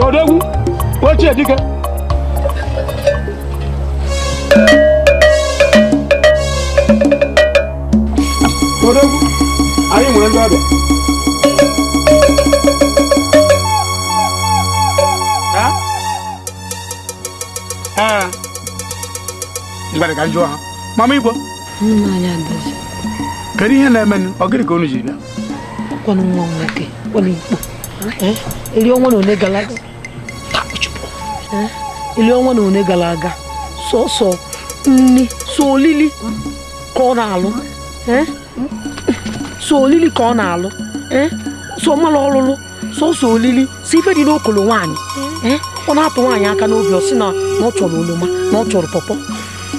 Odogwu, ochie dike. Odogwu, anyị nwere ndị ọbịa. Ngwere ka njọ ha. Mama Igbo. Anya ndazi. Kedu ihe na-eme ogiri ka unu ji bịa? Kwanu nwa nwoke, kwanu Igbo. Ili onwe na one gara aga. Ili onwe na one gara aga. So nni so olili ka ọ na-alụ. So olili ka ọ na-alụ. So mala ọlụlụ, so olili, si ife dị n'okolo nwaanyị. Ọ na-atụ nwaanyị aka n'obi ọ sị na ọ chọrọ oloma, na ọ chọrọ pọpọ.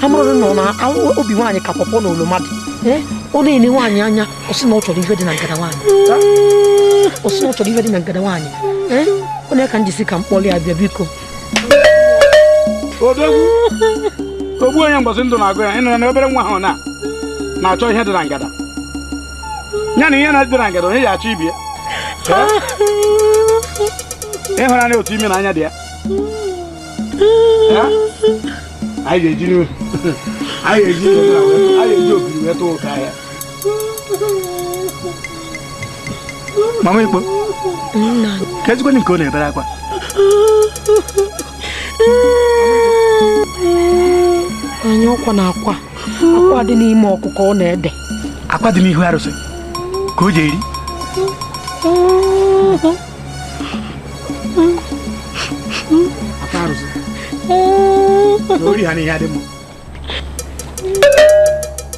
Amụrụ nọ na obi nwaanyị ka pọpọ na oloma dị. Ọ na-ene nwaanyị anya ọ sị na ọ chọrọ ife dị na ngada nwaanyị. Ọ sị na ọ chọrọ ife dị na ngada nwaanyị. Onye ka njisi ka mkpọli ya bịa biko. Odogwu. Ogbu onye mgbasị ndụ na-agụ ya ịnọ na obere nwa ahụ na-achọ ihe dị na ngada. Ya na ihe na-adị na ngada onye ya achọ ibi ya. Ịhụra na otu ime na anya dị ya. Anyị ga-eji n'u. Anyị ga-eji ogiri wee tụọ ụka ya. Mama Igbo. Ka ezigbo nke ọ na-ebere akwa. Anyị ọkwa na akwa. Akwa dị n'ime ọkụkọ ọ na-ede. Akwa dị n'ihu arụsị ka o ji eri. Akwa arụsị. Ori ha n'ihe adị mma.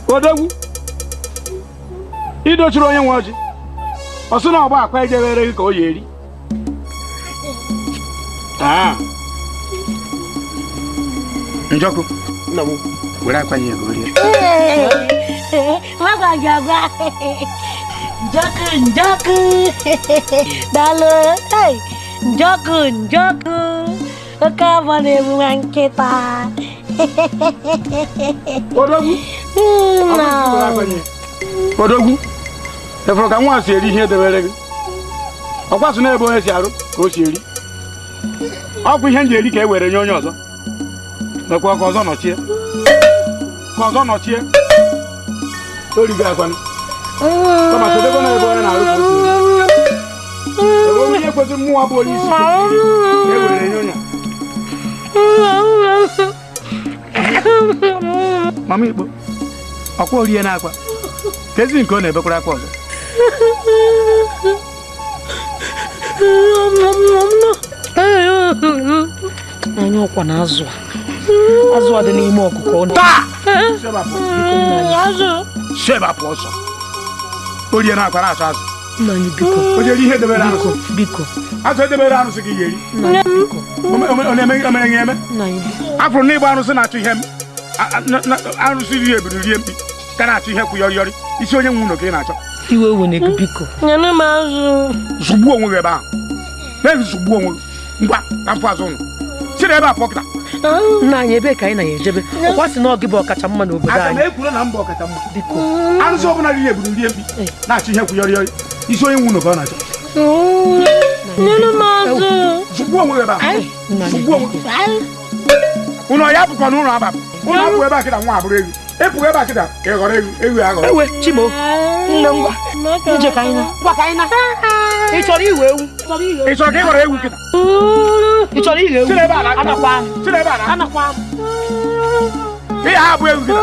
Odogwu. Idochiri onye nwe ọjị. Ọ sị na ọgba akwa ejebere gị ka o ji eri. Njọkụ. Nna m. Were akwa nye ka o rie. Magwa jagwa. Njọkụ. Dalo. Njọkụ. Oke afọ na-ebu nwa nkịta. Odogwu. Odogwu. Efuru ka nwa si eri ihe edebere gị. Ọkwa so na-ebe onye si arụ ka o si eri. Ọ bụ ihe m ji eri ka e were nye onye ọzọ. Mekwa ka ọzọ nọchie. Ka ọzọ nọchie. Origo akwanụ. Kama sodego na-ebe onye na-arụ ka o si eri. Ewe onye kwesịrị mmụọ bụ onye isi ka e were nye onye. Mama Igbo. Ọkwa orie na akwa. Kezi nke ọ na-ebekwara akwa ọzọ. Anyị ọkwa na azụ a dị n'ime ọkụkọ ọ Shebapụ ọsọ. Orie na akwa na-achọ azụ. Nna anyị biko. O jere ihe edebere arụsị. Biko. Azụ edebere arụsị gị ga-eri. Nna anyị biko. Ọ na-eme gị eme. Nna anyị biko. Afụrụ na ịgba arụsị na-achọ ihe arụsị rie ebido rie mkpi ka na-achọ ihe kwụ yọrị isi onye nwe ụlọ ka ị na-achọ. Iwe wene gị biko. Nyere m azụ. Zugbuo onwe gị ebe ahụ. Na-eji zugbuo onwe gị. Ngwa ka mfụ azụ ụnụ. Siri ebe a pọkịta. Nna anyị ebe ka anyị na-ejebe. Ọkwa sị na ọ gị bụ ọkacha mma n'obodo anyị. Aga m ekwuru na mba ọkacha mma. Biko. Arụsị ọbụla rie ebido rie mkpi na-achọ ihe kwụ yọrị isi onye nwe ụlọ ka ọ na-achọ. Nyere m azụ. Zugbuo onwe gị ebe ahụ. Zugbuo onwe gị. Ụnọ ya bụkwa n'ụlọ abapụ. Ụlọ abụ ebe a kịta nwa abụrụ ewu. Epụghị ebe a kịta ka ị ghọrọ ewu aghọrọ. Ewe Chimo. Nne ngwa. Nje ka anyị na. Ngwa ka anyị na. Ị chọrọ iwe ewu? Ị chọrọ ka ị ghọrọ ewu kịta? Ị chọrọ ihe ewu? Siri ebe a na. Anakwa m. Siri ebe a na. Anakwa m. Ị ya abụ ewu kịta.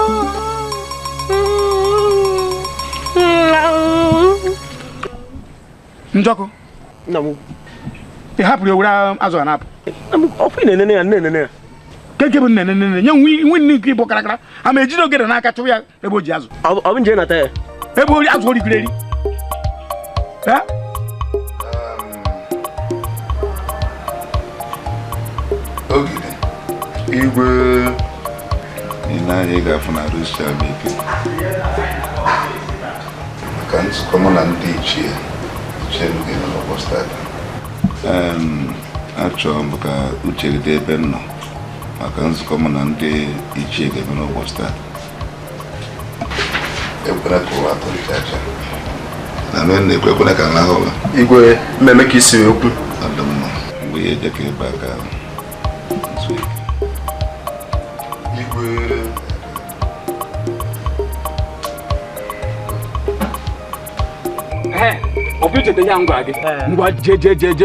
Njọkụ. Nna m. Ị hapụrụ ewere azụ a na-apụ. Ọfụ na-enene ya nne ya. Keke bụ nne nye nwe nne nke Igbo karakara ama ejide ogede n'aka chụwa ya ebe o ji azụ. Ọ bụ nje nata ya. Ebe ori azụ origiri eri. Ogede igwe ị ga-afụ na Russia ike maka nzukọ mụ na ndị ichie n'oge n'ụbọchị taa. Achọrọ m ka uche gị dị ebe m nọ maka nzukọ mụ na ndị ichie ga-eme n'ụbọchị taa. Ekwela ka ụwa atọrịcha aja na mee na-ekwekwela ka nla ụlọ igwe mmemme ka isi okwu mgbe ya ejeka ebe a ka nso ike igwe obi chete ya ngwa gị ngwa je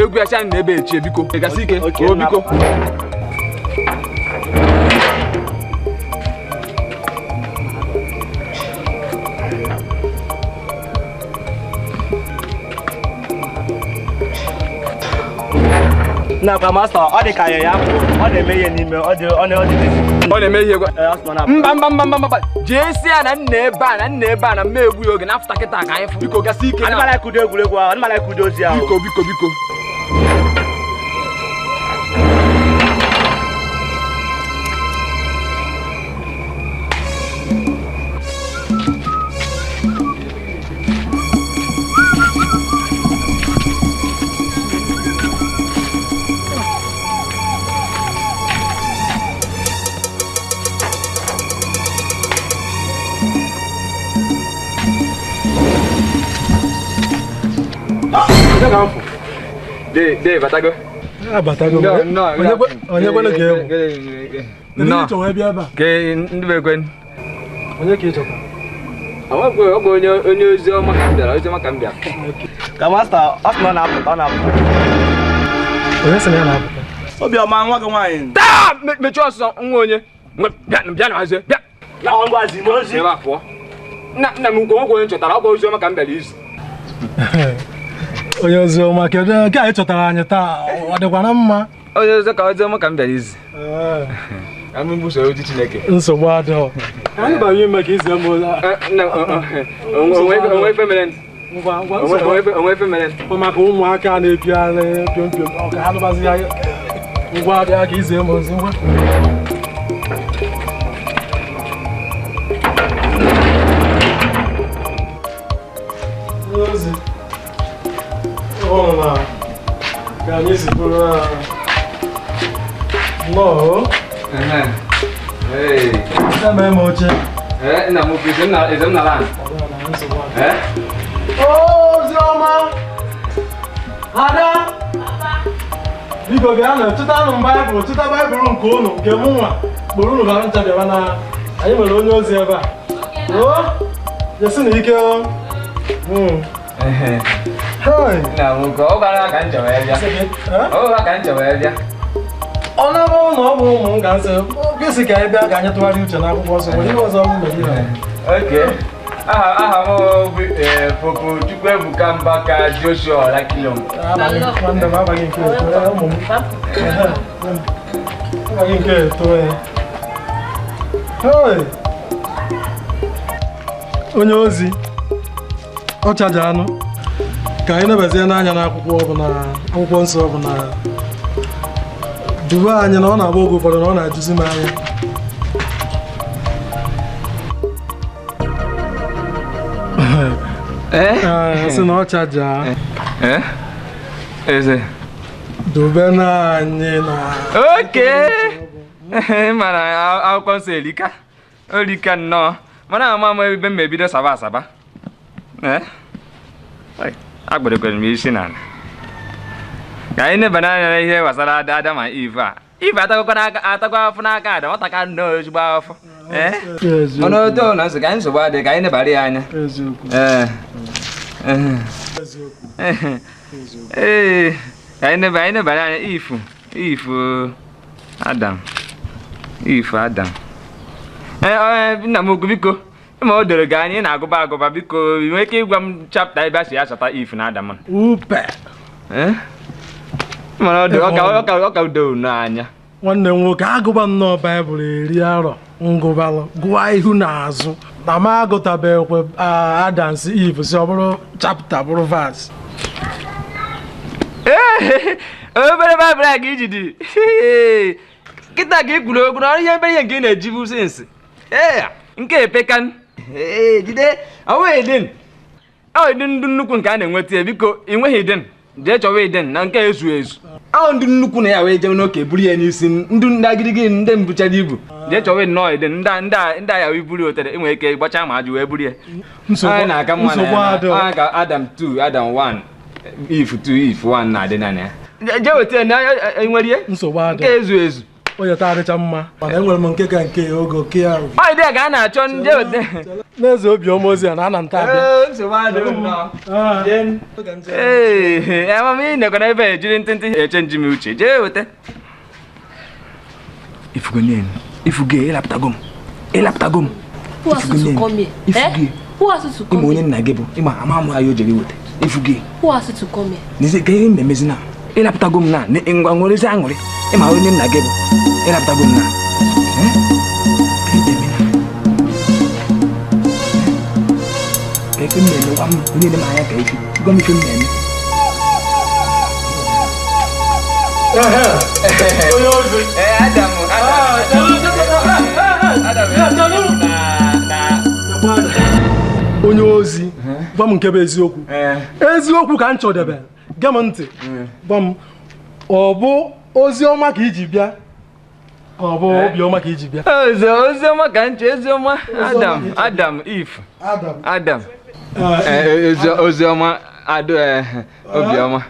egwu ya cha na ebe echi biko gasị ike o biko na kwa master ọ dị ka ya ọ na-eme ihe n'ime ọ na-eme ihe mba jee si ya na nna ebe a na mma egbu ya oge na afụta kịta ka anyị fụ biko gasị ike anyị mara ikudo egwuregwu ahụ anyị mara ikudo ozi ahụ biko De batago. Batago. No. Onye kwele ke. No. Nto we bia ba. Ke ndi be kwen. Onye ke choka. Ogo onye ozi ọma ka mbịa. Ka master asma na apụta. Onye sị na ya na-apụta. Obi ọma nwa gị nwaanyị. Taa mechi ọsọ nwa onye. Bịa na hazie. Bịa. Ya ngwa zi mozi. Ebe afọ. Nna m nke onye chọtara ọgwụ ozi ọma ka mbịa izu. Onye ozi ọma kedu nke anyị chọtara anyị taa ọ dịkwa na mma onye ozi ka ozi ọma ka m bịara izi amụ mbuso ozi Chineke nsogbu adịghị anyị banye ime ka izi eme onwe ife mere maka ụmụaka na-epiarị pịọmpịọm ọ ka ha nụbazi ya ngwa abịa ka izi eme ozi ngwa ozi Hola, Ganisi pura. No. Hey. Sama moche. Na mo pise na lan. Oh, Zoma. Ada. Biko bịa na tuta nụ Bible, tuta Bible nke unu, nke mụnwa. Kpụrụ unu bara ncha bịa na anyị nwere onye ozi ebe a. Oh, jesi na ike o. Na mo ko gara ka ncha wee bịa. Ka ncha wee bịa. Ọ na-abụ na ọ bụ ụmụ m ga-asị gịsị ka anyị bịa ka anyị tụgharị uche n'akwụkwọ nsọ nwere ihe ọzọ m mere ihe. Okay. Aha m Popo Chukwuebuka Mbaka Joshua Lakilom. Nwanne m abaghị nke eto ụmụ m. Abaghị nke eto ya. Onye ozi ọ chaja anụ ka anyị nebezie n'anya n'akwụkwọ ọbụla akwụkwọ nsọ ọbụla duwe anyị na ọ na-agba oge ụfọdụ na ọ na-ajụzi m anya sị na ọ chaja eze dube na anyị na mana akwụkwọ nsọ olika nnọọ mana ama ebe m ebido saba agberekwere m isi n'ala ka anyị neba n'anya ihe gbasara Adam ma Eve a Eve atakwa afọ n'aka Adam ọ taka nnọọ ezigbo afọ mana oto na nsọ ka anyị nsogbu adịghị ka anyị nebara ya anya ka anyị nebara anya Eve Adam nna m okwu biko ma o doro gị anya ị na-agụba biko ị nwere ike ịgwa m chapta ebe a si achọta Eve na Adam mana ọ ka udo n'anya nwanne m nwoke agụba nnọọ Baịbụl eri arọ ngụbalụ gụwa ihu na azụ na m agụtabeghịkwa Adam si Eve si ọ bụrụ chapta bụrụ vas obere Baịbụl a ka iji dị kịta ka ị kwuru okwu na ọrụ ihe mbere ihe nke ị na-ejibu sensị nke epekan jide awedin ndị nnukwu nke a na-enweta biko ị nweghị idin jee chọwa idin na nke ezu ezu ahụ ndị nnukwu na ya wee jem n'oke buru ya n'isi ndị agirigi ndị mbuchara ibu jee chọwa nnọọ idin ndị agha wee buru otere enwere ike gbachaa ma ajụ wee buru ya anyị na-aka mma na ka Adam 2 Adam 1 Eve 2 Eve 1 na-adị na ya je weta na enwere nsogbu ada nke ezu onye ta adịcha mma mana enwere m nke ka nke oge oke ahụ ọ dị ga na-achọ nje weta n'eze obiọma ozi a na ana nta abịa nsogbu ada amami ne kona ebe jiri ntịntị echenji m uche je weta ifuge elaptagom Who has to come here? Who has to come here? Who has to come here? Nize ke memezi na elaptagom na ne ngwa ngore za ngore ma onye nna gebo elaptagom na ke mmemme wa onye ne ma ya ka ifi go mi mmemme Adam onye ozi gwa m nke bụ eziokwu ka m chọdebe gee m ntị gwa m ọ bụ ozi ọma ka iji bịa ọ bụ obi ọma ka iji bịa ozi ọma ka nche ozi ọma Adam if Adam ozi ọma ado obi ọma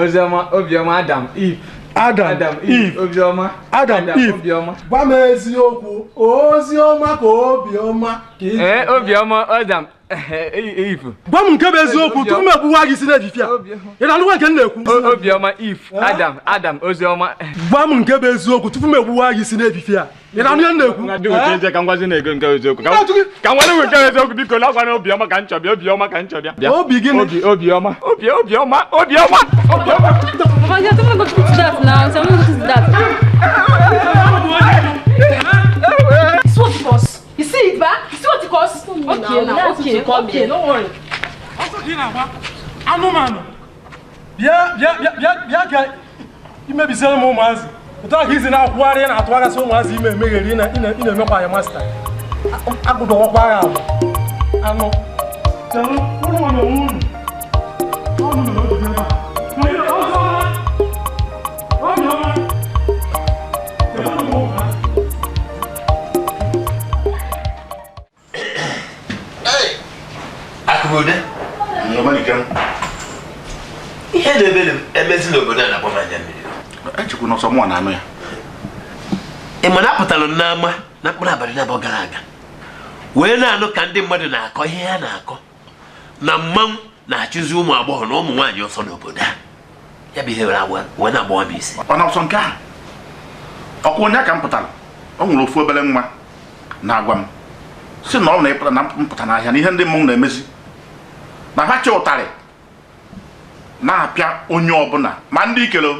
ozi ọma obi ọma Adam if Adam Eve obiọma Adam Eve obiọma gwa m eziokwu ozi ọma ka obiọma ka obiọma Adam Eve gwa m nke bụ eziokwu tupu m ekwuwa gị si n'efife a ị na-anụkwa nke m na-ekwu obiọma Eve Adam ozi ọma gwa m nke bụ eziokwu tupu m ekwuwa gị si n'efife a ị na-anụ ihe m na-ekwu ka ngwazi na-ego nke eziokwu ka nwere nwe nke eziokwu biko na gwana obiọma ka nchọbịa obiọma ka nchọbịa obi gịnị obiọma Mama, you're not going to do that now. So I'm not going to do that. It's what it costs. You see it back? You see what it costs? Okay, now. Okay, don't worry. Anụmanụ bịa ka imebisiere m ụmụazị otu aka izi na-akwụgharị na-atụgharịsị ụmụazị ime emegheri ị na-emekwa ya masta agụdọwakwa ya agba anụ ihe na-ebe emezi n'obodo a na-akpọ manya mmiri echekwu n'ọsọ mụọ na-anụ ya ị ma na apụtara n'ama na mkpụrụ abalị na-abụọ gara aga wee na-anụ ka ndị mmadụ na-akọ ihe ha na-akọ na mmanwụ na-achụzi ụmụ agbọghọ na ụmụ nwaanyị ọsọ n'obodo a ya bụ ihe wee na-agbawa m isi ọ na-ọsọ nke ahụ ọkwa onye ka m pụtara ọ nwere ofu obere nwa na-agwa m si na ọ na-epụta na mpụta n'ahịa na ihe ndị mmụọ na-emezi na ha chi ụtarị na-apịa onye ọbụla ma ndị ikele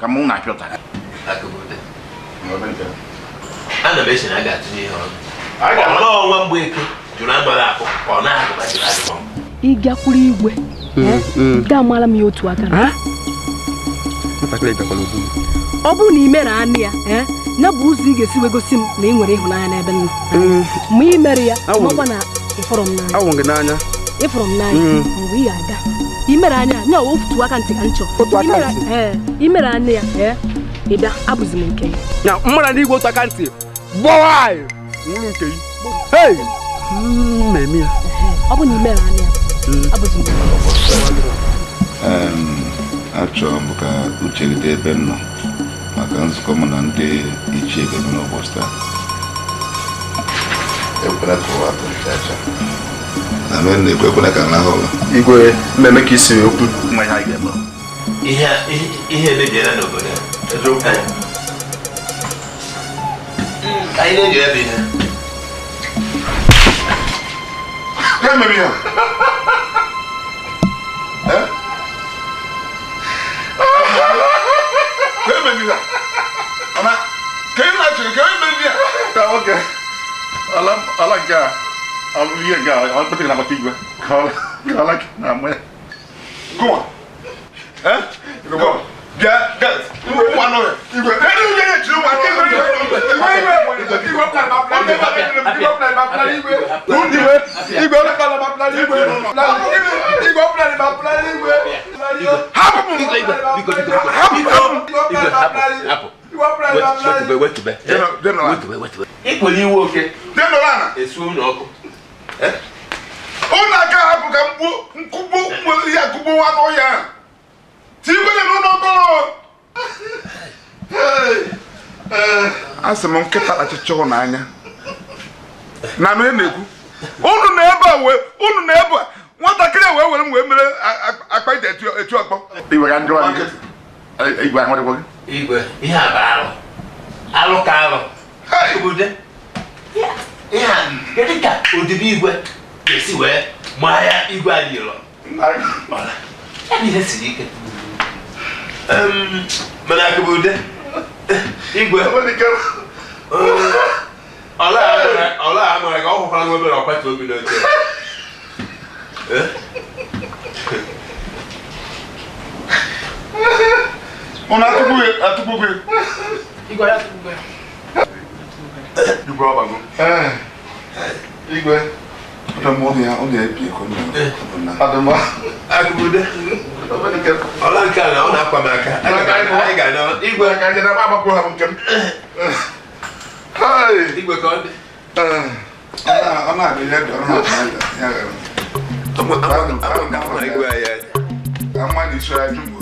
ka mụ na-apịa ụtarị ana m eche na a ga-atụnye ihe ọnụ ọnwa mgbe eke jụrụ agbara akụ ọ na-agụbachiri adịghị Ị gakwuru igwe ga-amala m ya otu aka ọ bụrụ na ị mere anụ ya na bụ ụzọ ị ga-esi wegosi m na ị nwere ịhụnanya n'ebe m nọ ma ị mere ya makwa na ịfọrọ m n'anya mgbe ị ga-aga ị mere anya nye ofutu aka ntị ka nchọ ị mere anya ya ị bịa abụzi m nke ya mmara n'igwe otu aka ntị gbọwa anyị nwụrụ nke gị hei na-eme ya ọ bụ na ị mere anya abụzi m achọrọ m ka uche gị dị ebe m nọ maka nzukọ mụ na ndị ichie ga-eme n'ụbọchị taa ekwela ka ụwa atụ nchacha na mee na-ekwe ekwela ka nrahụ ụlọ igwe mmemme ka isi okwu mma ihe anyị ga-eme ihe emebiela n'obodo anyị na-eji ebe ihe ya mere ya ala nke a ihe nke a ọ kpetara na maka igwe ka ala na ama ya gụwa bịa nwanụ igwe ndị onye jiri nwa ikwere iwe oke esu ụlọ ọkụ ụlọ aka hapụ ka nkụgbu ya kụgbu nwa n'ụya Tigwe no asị m nkịta achịchọ n'anya na nụ na-ekwu unu na-ebe nwatakịrị wee were m wee mere akpa ite etu ọkpọ igwe ihe a bụ alụ ka alụ obodo ihe a kedu ka odibo igwe ga-esi wee maa ya igwe anyị ụlọ ihe siri ike mana akụbude igwe ọla amara ka ọ hụkwara nwa obere ọkwatu obi n'oche ụnụ atụkpugwe igwe ọbago igwe ọ na-ebi eko akụbude ọla nke a na ọ na-akwa m aka anyị ga-ana igwe ka anyị na-agba agbakọ ha nke m igwe ka ọ dị ọ na-abịa ihe dị ọrụ ha igwe anyị ama na iso ya jụmụ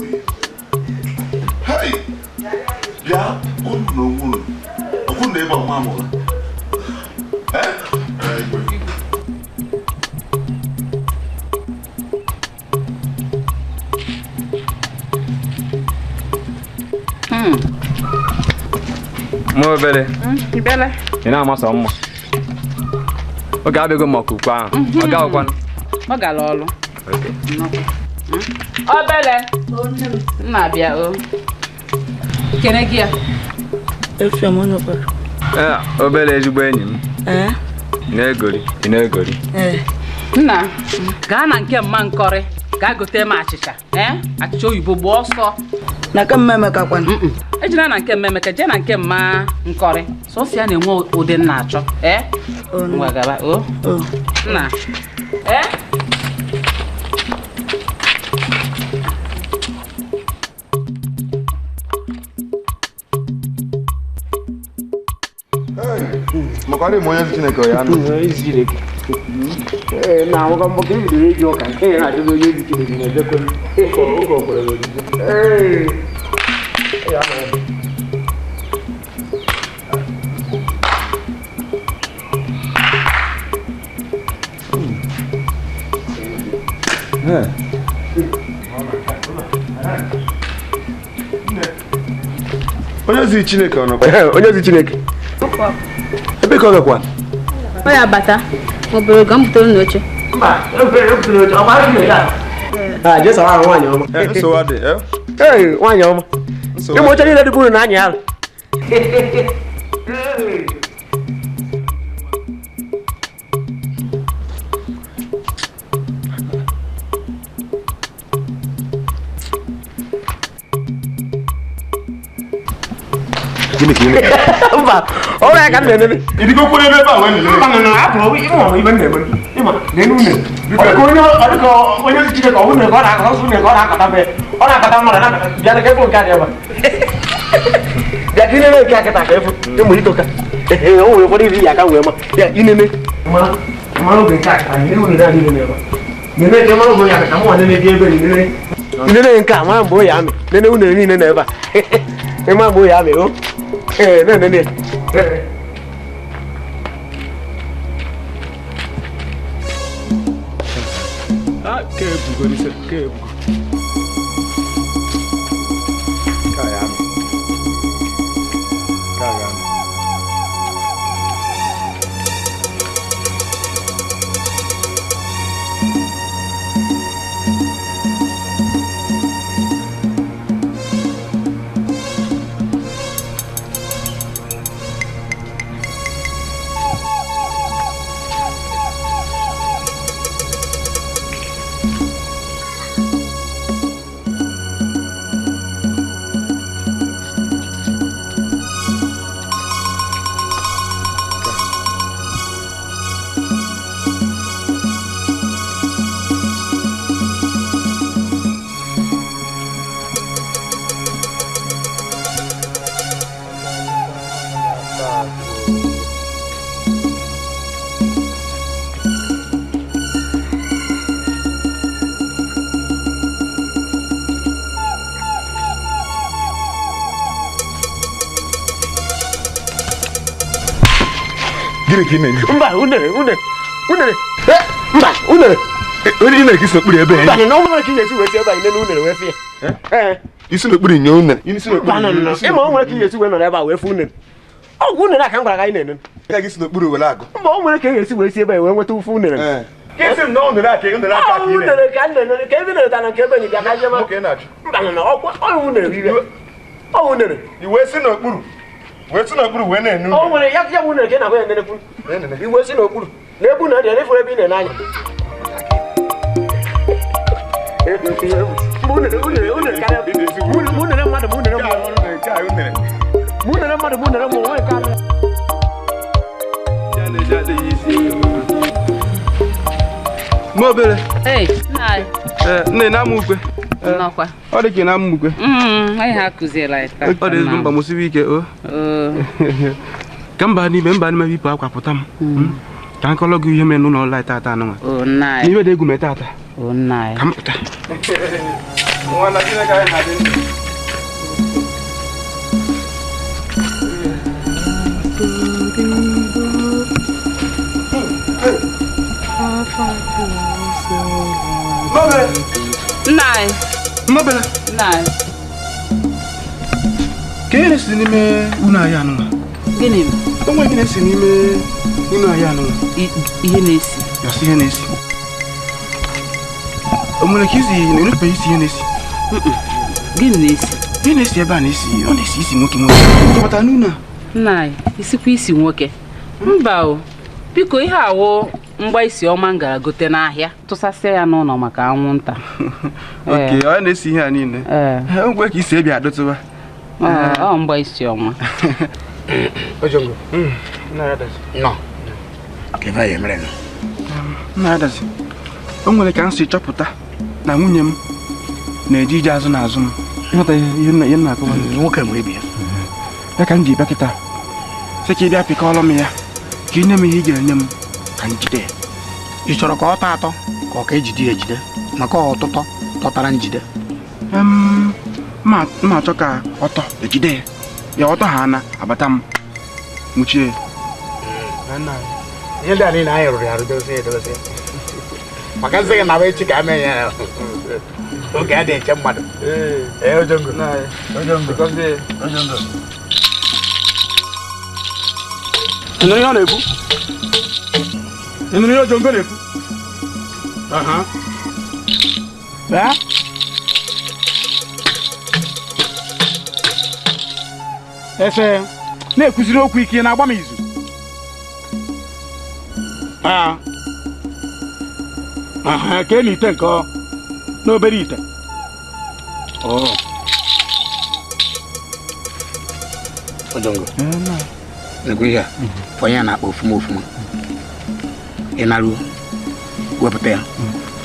oyi bịa unu na onwe ọkwụ na ebe ọma amụrụ Mo bele. Bele. Ina amasa mma. Oge abịago maka ukwe ahụ. Ọ ga-akwan. Ọ gara ọrụ. Ọ bele. Nna bịa o. Kene gị ya. Efi m onye okpere. Obele ezigbo enyi m. Na-egori, ị na-egori. Nna, gaa na nke mma nkọrị. Gaa gote m achịcha. Achịcha oyibo gba ọsọ. Na nke mmemme ka kwan. Ejina na nke mmemme ka jee na nke mma nkọrị. Sọsịa na-enwe ụdị nna achọ. Ngwa gaba o. Nna. Makari moya Chineke ya nụ. Na awụkọ mbọ ka ebidoro eji ụka nke ya na-adịgo onye ezi Chineke na-edekwe ụkọ kwere n'ojije. Onye zi Chineke ọ nọ? Onye ezi Chineke. Ebe ka ọ gakwa? Ọ ya bata. Obere ga mputere n'oche. Mba, ebere n'oche. Ọ gbara gị ya. Jesa ahụ nwaanyị ọma. Nsogbu dị, nwaanyị ọma. Ịmụ oche niile dị buru na anya ya. Mba, ọrụ ya ka m na-enene. Idigo kwere ebe a wee nene. Mba na apụrụ ịmụ ibe na-eme. Ịma na-enu une. Onye Chineke ọ bụrụ na ọ na-akọta ọsụ na ọ na-akọta be. Ọ na-akọta mmadụ na bịa na ebe nke a dị ebe. Bịa ka inene nke akịta ka efu. Ịmụ itoka. O nwere ụfọdụ iri ya aka wee ma. Bịa inene. Mara oge nke akịta ihe nwere na adịghị n'ebe. Nene ka mara oge ya akịta mụ nene gị ebe nene. Nene nke a mara mgbe o ya amị. Nene une niile na ebe a. Ịma mgbe o ya amị o. Nene. Ke ebugo n'ise, ke ebugo. Ka ya amị. Ka ya amị. Gịnị ka ị na-enye? Mba, unere. Mba, unere. Onye ị na-ekisi n'okpuru ebe Mba, na ọ nwere ka ị ga-esi wee si ebe anyị nene unere wee fie. isi n'okpuru nye unere. Ịma o nwere ka ị ga-esi wee nọ ebe a wee fụ unere. Ọgwụ unere a ka m gwara gị na-ene. Ya gị si n'okpuru were agụ. Mba, o nwere ka ị ga-esi wee si ebe anyị wee nweta ụfụ unere. Esi m na unere aka unere aka ka ị unere ka nne ka ebe na-eta na nke ebe bịa ka jema. Mba, na ọ unere ire. Ọ unere. I wee si n'okpuru. Wee si n'okpuru wee na-enu. O nwere ya unere ka ị na-agwa ya nenekwu. I wee si n'okpuru. Na-ebu na dị efuru ebe ị na-enanya. Unere karịa. Unere mmadụ bụ unere mmụọ. Unere mmadụ bụ unere mmụọ nwere karịa. Mobile. Hey, nai. Nne na amukwe. Nọkwa. Ọ dị ka na amukwe. Anyị ha kụziela taa. Ọ dị ezigbo mba musibi ike o. Ka mba n'ime bipụ akwa pụta m. Ka nkọlọ gị ihe mere n'ụlọ ọla tata anụnwa. O nai. N'ihe dị egwu mee tata. O nai. Ka m pụta. Nwa na Chineke anyị na-adị. Nai. Mobile. Nai. Kene si n'ime unu anyị anụnwa. Gịnị? O nwere gịnị si n'ime unu anyị anụnwa. Ihe na-esi. Yọsi ihe na-esi. O nwere ka isi na-erupe isi ihe na-esi. Gịnị na-esi? Ihe na-esi ebe a na-esi, ọ na-esi isi nwoke. Chọpụta n'unu a. Nai, isikwa isi nwoke. Mba o. Biko ihe awụ mgba isi ọma m gara gote n'ahịa tụsasịa ya n'ụlọ maka anwụnta. Oke, ọ na-esi ihe a niile. Ngwe ka isi ebi adọtụba. Ọ mgba isi ọma. Ojongo. No. Keva ya mere no. Na adazi. O nwere ka m si chọpụta na nwunye m na-eji ije azụ na azụ m. Ịghọta ihe na-akọwa. Nwoke nwere ibe ya. Ya ka m ji bịa kịta. Sị ka ị bịa pịkọọlọ m ya. Ka ị nye m ihe ị ga-enye m ka m jide. Ị chọrọ ka ọ tọọ atọ ka ọ ka ejide ya ejide maka ọtụtọ tọtara njide. Ma achọ ka ọtọ ejide ya. Ya ọtọ ha na abata m nwuchie. Ihe ndị a niile anyị rụrụ ya rụdozi edozi. Maka nsị gị na echi ka eme ya oge a na-eche mmadụ. Ojongo. Ojongo. Ịnụrụ ihe ọ na-ekwu? Ịnụrụ ihe Ojongo na-ekwu? Bịa. Ese na-ekwuziri okwu ike na-agba m izu. Ka elu ite nke ọ n'obere ite. Ojongo. Nego ihe a, onye a na-akpa ofuma. Ị naruo, wepụta ya,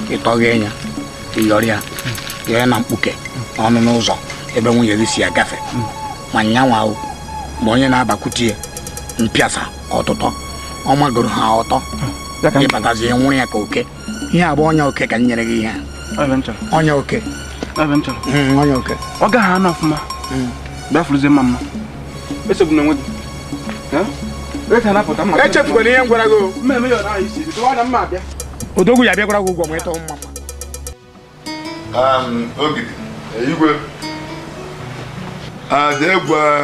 ịtọghee ya, ịyọrọ ya, yọrọ na mkpuke n'ọnụ n'ụzọ ebe nwunye gị si agafe. Ma nyanwa ahụ, ma onye na-abakwute ya, mpịasa ọtụtọ, ọ magoro ha ọtọ. Ịbatazi nwụrụ ya ka oke. Ihe a bụ onye oke ka m nyere gị ihe a. Onye oke. Onye oke. Ọ gaghị anọ ọfụma. Bịa fụrụzie mma. Esogbu na onwe gị. Echefukwana ihe m gwara gị. Odogwu ya bịakwara gị ụgwọ ma ịtọ mma. Ogidi, igwe. Jee gwa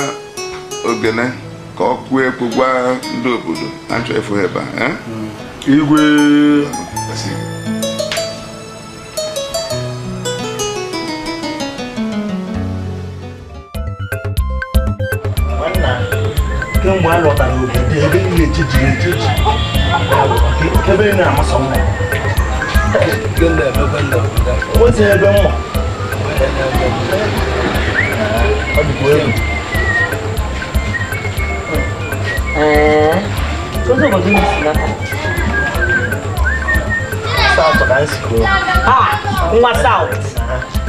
Ogene ka ọ kwuo ekwu gwa ndị obodo na nchọ efu ebe a. Igwe. Kemgbe a lọtara obodo ebe ị na-echeji ebe ị na-amasọ mma nwezi ebe mma ọ dịkwa egwu ozi obodo ị si n'aka South ka anyị si kwuo nwa South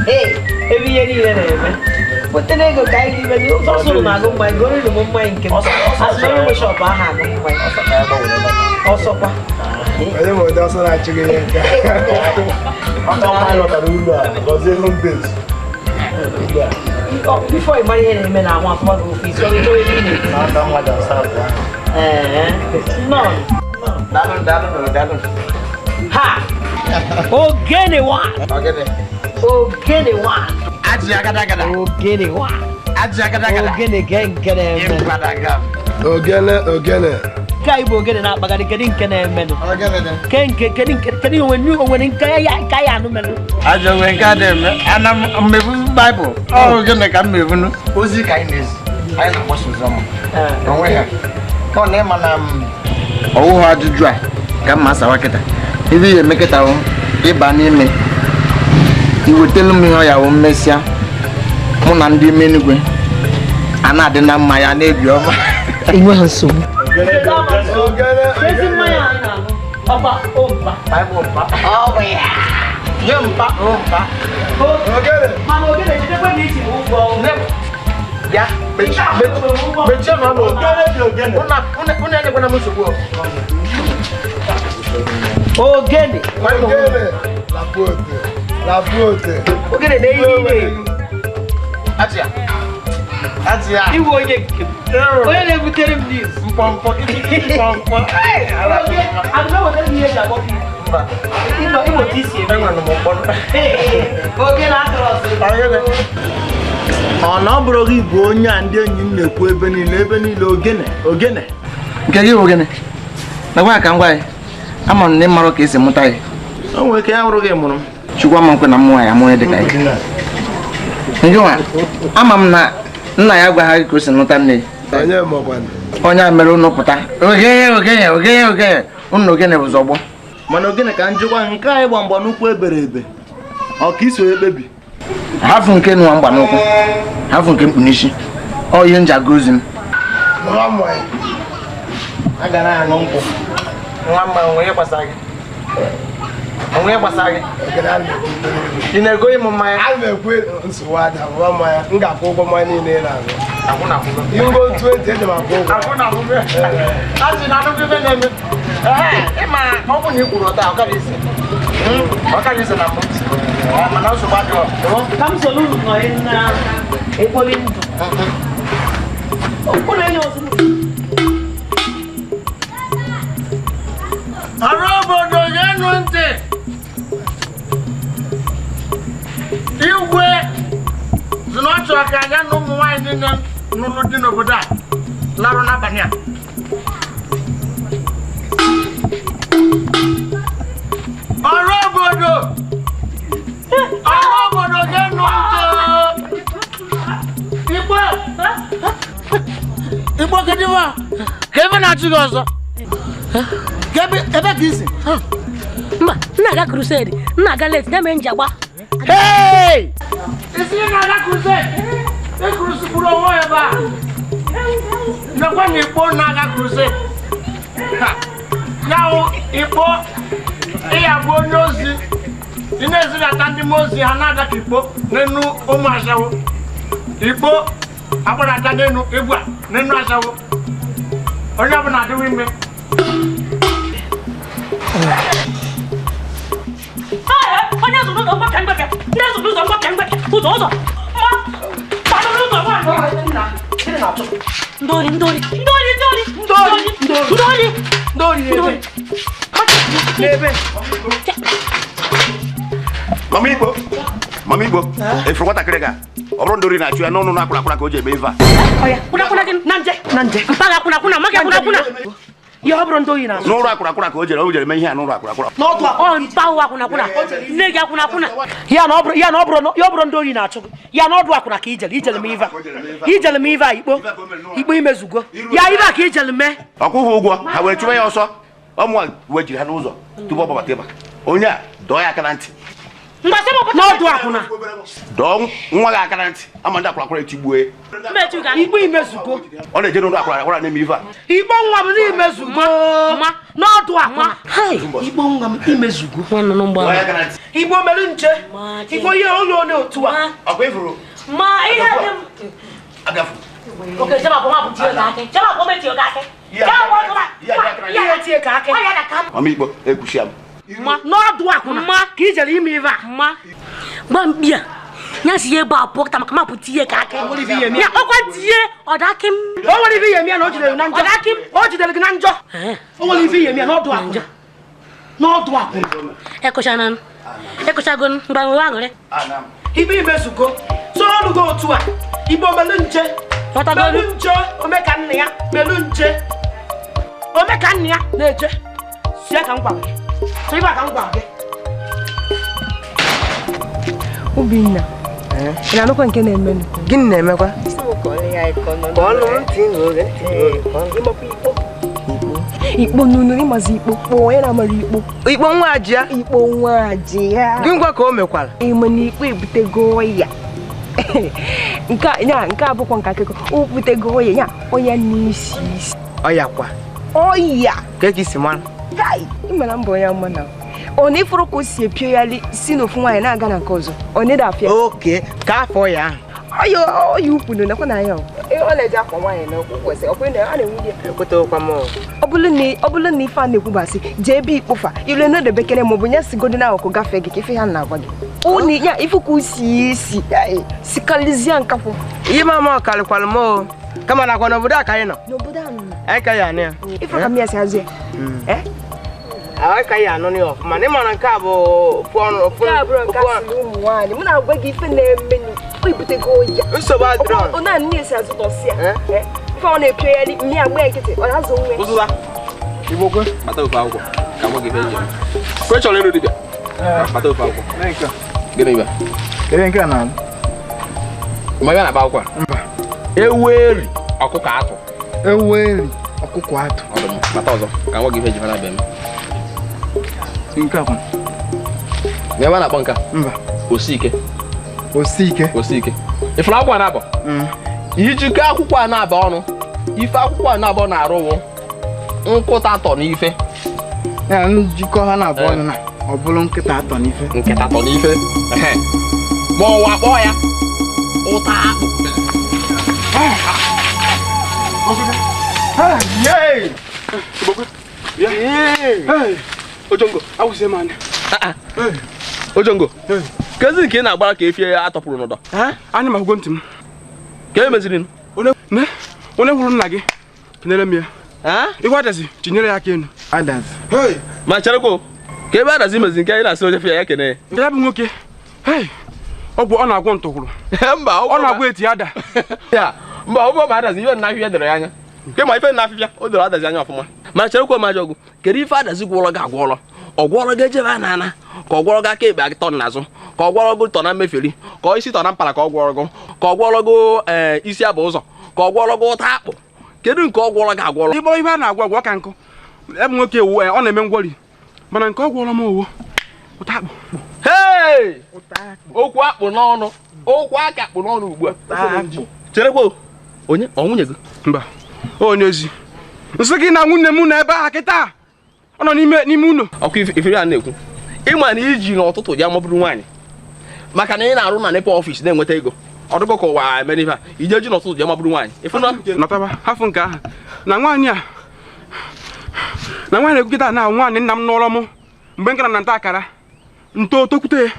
ebe ihe niile na-eme wetere ego ka anyị n'ime ụzọ soro na-agụ mmanya goro ịlụ m mmanya nke m asị onye nwe shọpụ ahụ agụ mmanya ọsọkwa onye bụ ụdị ọsọ na-achụghị ihe nke ọka mma lọtara ụlọ a gọzie home base bifo ịmara ihe na-eme na ahụ afọ gị ofe isi onye ebe ị na-eti n'aka mmadụ asaa No. Dalo. Ha! Ogene one. Ogene one. Aji agada. Ogene one. Aji agada. Ogene gengene. Imbadaga. Ogene. Kai bo ogene na bagadi kedin kene menu. Ogene. Kedin when kaya no menu. Ajo when ka dem ana mebu Bible. Ogene ka mebu no. Ozi kindness. Ai na bosu zomo. Onwe ya. Ka na mana owo ha juju a ka masa waketa. Ibi ye meketa wo iba n'ime. Iwetelu m ihe ya wo mmesia. Mụ na ndị menigwe. Ana adị na mma ya na-ebi ọma. Inwe ha nsogbu. Ezi mma ya na ọba ompa. Bible ompa. Oh yeah. Ye mpa ompa. Mana ogene chekwe n'isi ụgwọ. Ya, mechie ma mo. Una ne kwana musogbo. Ogene. La pote. Ogene dey ile. Atia. Iwo ye. Oye na butere m dis. Mpompo. Agba wo dey here ja bobi. Ibo tisi e. Enwa no mo pon. Ogene atros. Ọ na ọ bụrụ gị bụ onye a ndị enyi m na-ekwu ebe niile ogene. Nke gị ogene. Na gwa ka ngwa ya. Ama m na mara ka esi mụta ya. O nwere ka ya hụrụ gị mụrụ m. Chukwu ama nkwe na mmụọ ya amụọ dị ka ya. Nke nwa, ama m na nna ya gwa ha ka o si nụta nne. Onye a mere unu pụta. Ogene. Unu ogene bụ zọgbọ. Mana ogene ka njikwa nke anyị gba mgba n'ụkwụ ebere ebe. Ọ ka iso ekpebi. Hafụ nke nụwa mgba n'ụkwụ. Hafụ nke mkpu n'isi. Ọ ihe nji aga ozi m. Aga na aṅụ nkwụ. Nwa mma onwe ya gbasara gị. Ị na-ego ịmụ mmanya? A na-ekwe nsogbu ada mma mmanya. M ga-akwụ ụgwọ mmanya niile na-aṅụ. Akwụna. Igo 20 eji m akwụ ụgwọ. Akwụna. Asị na anụghị ibe na-eme. Ịma ọ bụ na ị kwuru ụta ọkara isi na mbụ. Mana nsogbu adịghị. Ka m soro unu nọ na ekpori ndụ. Okporo enyi ozugbo. Ọrụ obodo ga-enu ntị. Igwe si na ọ chọrọ ka aga na ụmụ nwaanyị niile n'ụlọ dị n'obodo a larụ n'abalị a. Ọrụ obodo ga-enu ntị. Igbo kedịwa ka ebe na-achị gị ọzọ. Ebe ka isi? Mba, nna aga crusade, nna aga late, na me njagba. Hey! Isi na aga crusade. E crusade buru onwe ebe a. Nakwa na Igbo na aga crusade. Ya Igbo ịya bụ onye ozi. Ị na-ezidata ndị ozi ha na-ada ka Igbo n'enu ụmụ asawo. Igbo akpọrọta n'enu egwu a n'enu asawo. Onye ọbụla adịghị ime. Onye zụrụ ụzọ mgbake mgbake, ndị zụrụ ụzọ mgbake mgbake, ụzọ. Ndori. Mama Igbo, efuru nwatakịrị ga ọ bụrụ ndori na-achụ ya n'ọnụ na-akwụrụ akwụra ka o ji eme ife a. Kwụna gị na nje. Mpaga kwụna, maka kwụna. Ya ọ bụrụ ndoyi na. N'ụrụ akwụrụ akwụra ka o jere eme ihe a n'ụrụ akwụrụ akwụra. N'ọtụ ọ mpa kwụna. Nne gị kwụna. Ya na ọ bụrụ ndoyi na-achụ gị. Ya na ọdụ akwụna ka ijele m iva. Ijele m iva Igbo imezugo. Ya ive ka ijele mee. Ọkwụghị ụgwọ ha were chụba ya ọsọ. Ọmụ wee jiri ha n'ụzọ tupu ọ gbabata ịba. Onye a dọọ ya aka na ntị. N'ọdụ akwụna. Dọọ nwa gị aka na ntị ama ndị akwụrụ akwụra etigbue. Igbo imezugo. Ọ na-eje n'ụlọ akwụrụ akwụra na-eme ife a. Igbo nwa m n'imezugo. N'ọdụ akwụna. Igbo nwa m imezugo. Igbo mere nche. Igbo ihe onye otu a. Ọkwa ifuru. Ma ihe dị m. Agafu. Okay, jama ko ma bu tie ka ke. Jama ko me tie ka ke. Jama ko ma. Ya tie ka ke. Mama Igbo, ekushia m. Ma n'ọdụ akwụna. Ma ka ijele ime ive a. Ma Gbambia. nya si ye ba po ta makama po tie ka ke ya okwa tie odakim o wori fi ye mi na o jide na njo odakim o jide le na njo o wori fi ye mi na o do anjo no do akun e ko shanan e ko shagon ngba wa ngore anam ibi mesuko so lu go tu a ibo melunje melunje o me kan ya melunje o me kan ya na-eje si aka ngwa gị so ibe aka ngwa gị Obinna ị na-anụkwa nke na-eme gịnị na-emekwa ikpo nunu ịmazi ikpo kpọọ onye na-amara ikpo nwa ji ya gị ngwa ka o mekwara ịma na ikpo ebutego ya nke a bụkwa nke akụkọ o butego ya onye n'isi ọya kwa ọya ka isi mara ịmara mbọ ya mma na ọ na-efuru ka o si epio ya si n'ofu nwaanyị na-aga na nke ọzọ ọ na-ede afịa oke ka afọ ya ọya ukwu na nakwa na ya ọ na-eji akwa nwaanyị na okwu kwesị ọkwa na a na-enwu ya ekwetawakwa m ọ bụrụ na ife a na-ekwubasị jee ebe ikpofa ilu na odebekere maọbụ nye sigodo na akụkụ gafee gị ka ife ha na-agwa gị ụnụ ya ife ka usi sikalizia nkapụ ihe mama ọkarịkwara m kama nakwa n'obodo a ka anyị nọ n'obodo a nọ anyị ka ya anụ ya ife ka m ya si azụ ya anyị ka ya anụ ya ọfụma na ịmara nke a bụ ofu ọnụ nke a bụrụ nke asịrị ụmụ nwaanyị mụ na-agwa gị ife na-eme o ibutego ya nsogbu adịrọ ọ na-anị esi azụtọsi ya ife ọ na-epio ya mmiri agba nkịtị ọ na-azụ nwe ụzụza igbo kwe kpata ofe akwụkwọ ka mụ gị fe njem kwe chọrọ ịrụ dibịa kpata ofe akwụkwọ gịnị ibe ebe nke a na mgbe ị na-agba akwụkwọ mba eweri ọkụkọ atụ eweri ọkụkọ atụ kpata ọzọ ka mụ gị fe njem na be m nke a kwa ebe a na-akpọ nka mba osike ifuru akwụkwọ na-abọ ijikọ akwụkwọ a na-aba ọnụ ife akwụkwọ a na-abọ na-arụwụ nkụta atọ n'ife ya njikọ ha na-abụ ọnụ na ọ bụrụ nkịta atọ n'ife ma ọwa kpọọ ya ụta akpụ Ojongo, awụsị m anya. Ojongo, kezi nke ị na-agbara ka efie ya atọpụrụ n'ụdọ. Anya m agwụgwọ ntị m. Ka e meziri onye hụrụ nna gị tinyere m ya. Ịgwa Adazi tinyere ya aka enu. Adazi. Ma cherekwa ka ebe Adazi mezi nke anyị na-asị onye fie ya kene ya bụ nwoke ọgwụ ọ na-agwọ ntụkwụrụ mba ọ na-agwọ eti ada mba ọ bụ ma Adazi ife nna afịfịa dere ya anya nke ma ife nna afịfịa o dere Adazi anya ọfụma ma cherekwa ma ajọgụ kedu ife Adazi gwọrọ gị agwọrọ ọ gwọrọ gị ejebe a na-ana ka ọ gwọrọ gị aka ekpe tọ n'azụ ka ọ gwọrọ gị tọ na mmeferi ka ọ isi tọ na mpara ka ọ gwọrọ gị ka ọ gwọrọ gị isi abụ ụzọ ka ọ gwọrọ gị ụta akpụ kedu nke ọ gwọrọ gị agwọrọ ịbọ ife a na-agwọ agwọ ka nkụ ebe nwoke ọ na-eme ngwọri mana nke ọ gwọrọ m owo ụta akpụ okwu akpụ n'ọnụ okwu aka akpụ n'ọnụ ugbu a cherekwa onye ọ nwunye gị mba onye ezi nsị gị na nwunye m na ebe a kịta ọ nọ n'ime ụlọ ọkụ ifere a na-ekwu ịma na iji n'ụtụtụ ya mabụrụ nwaanyị maka na ị na-arụ na nepa ọfịs na-enweta ego ọ dịkọ ka ụwa emere ife a ije ji n'ụtụtụ ya mabụrụ nwaanyị nọtaba hafụ nke ahụ na nwaanyị na-ekwu kịta na nwaanyị nna m n'ụlọ m mgbe m gara na nta akara tokwute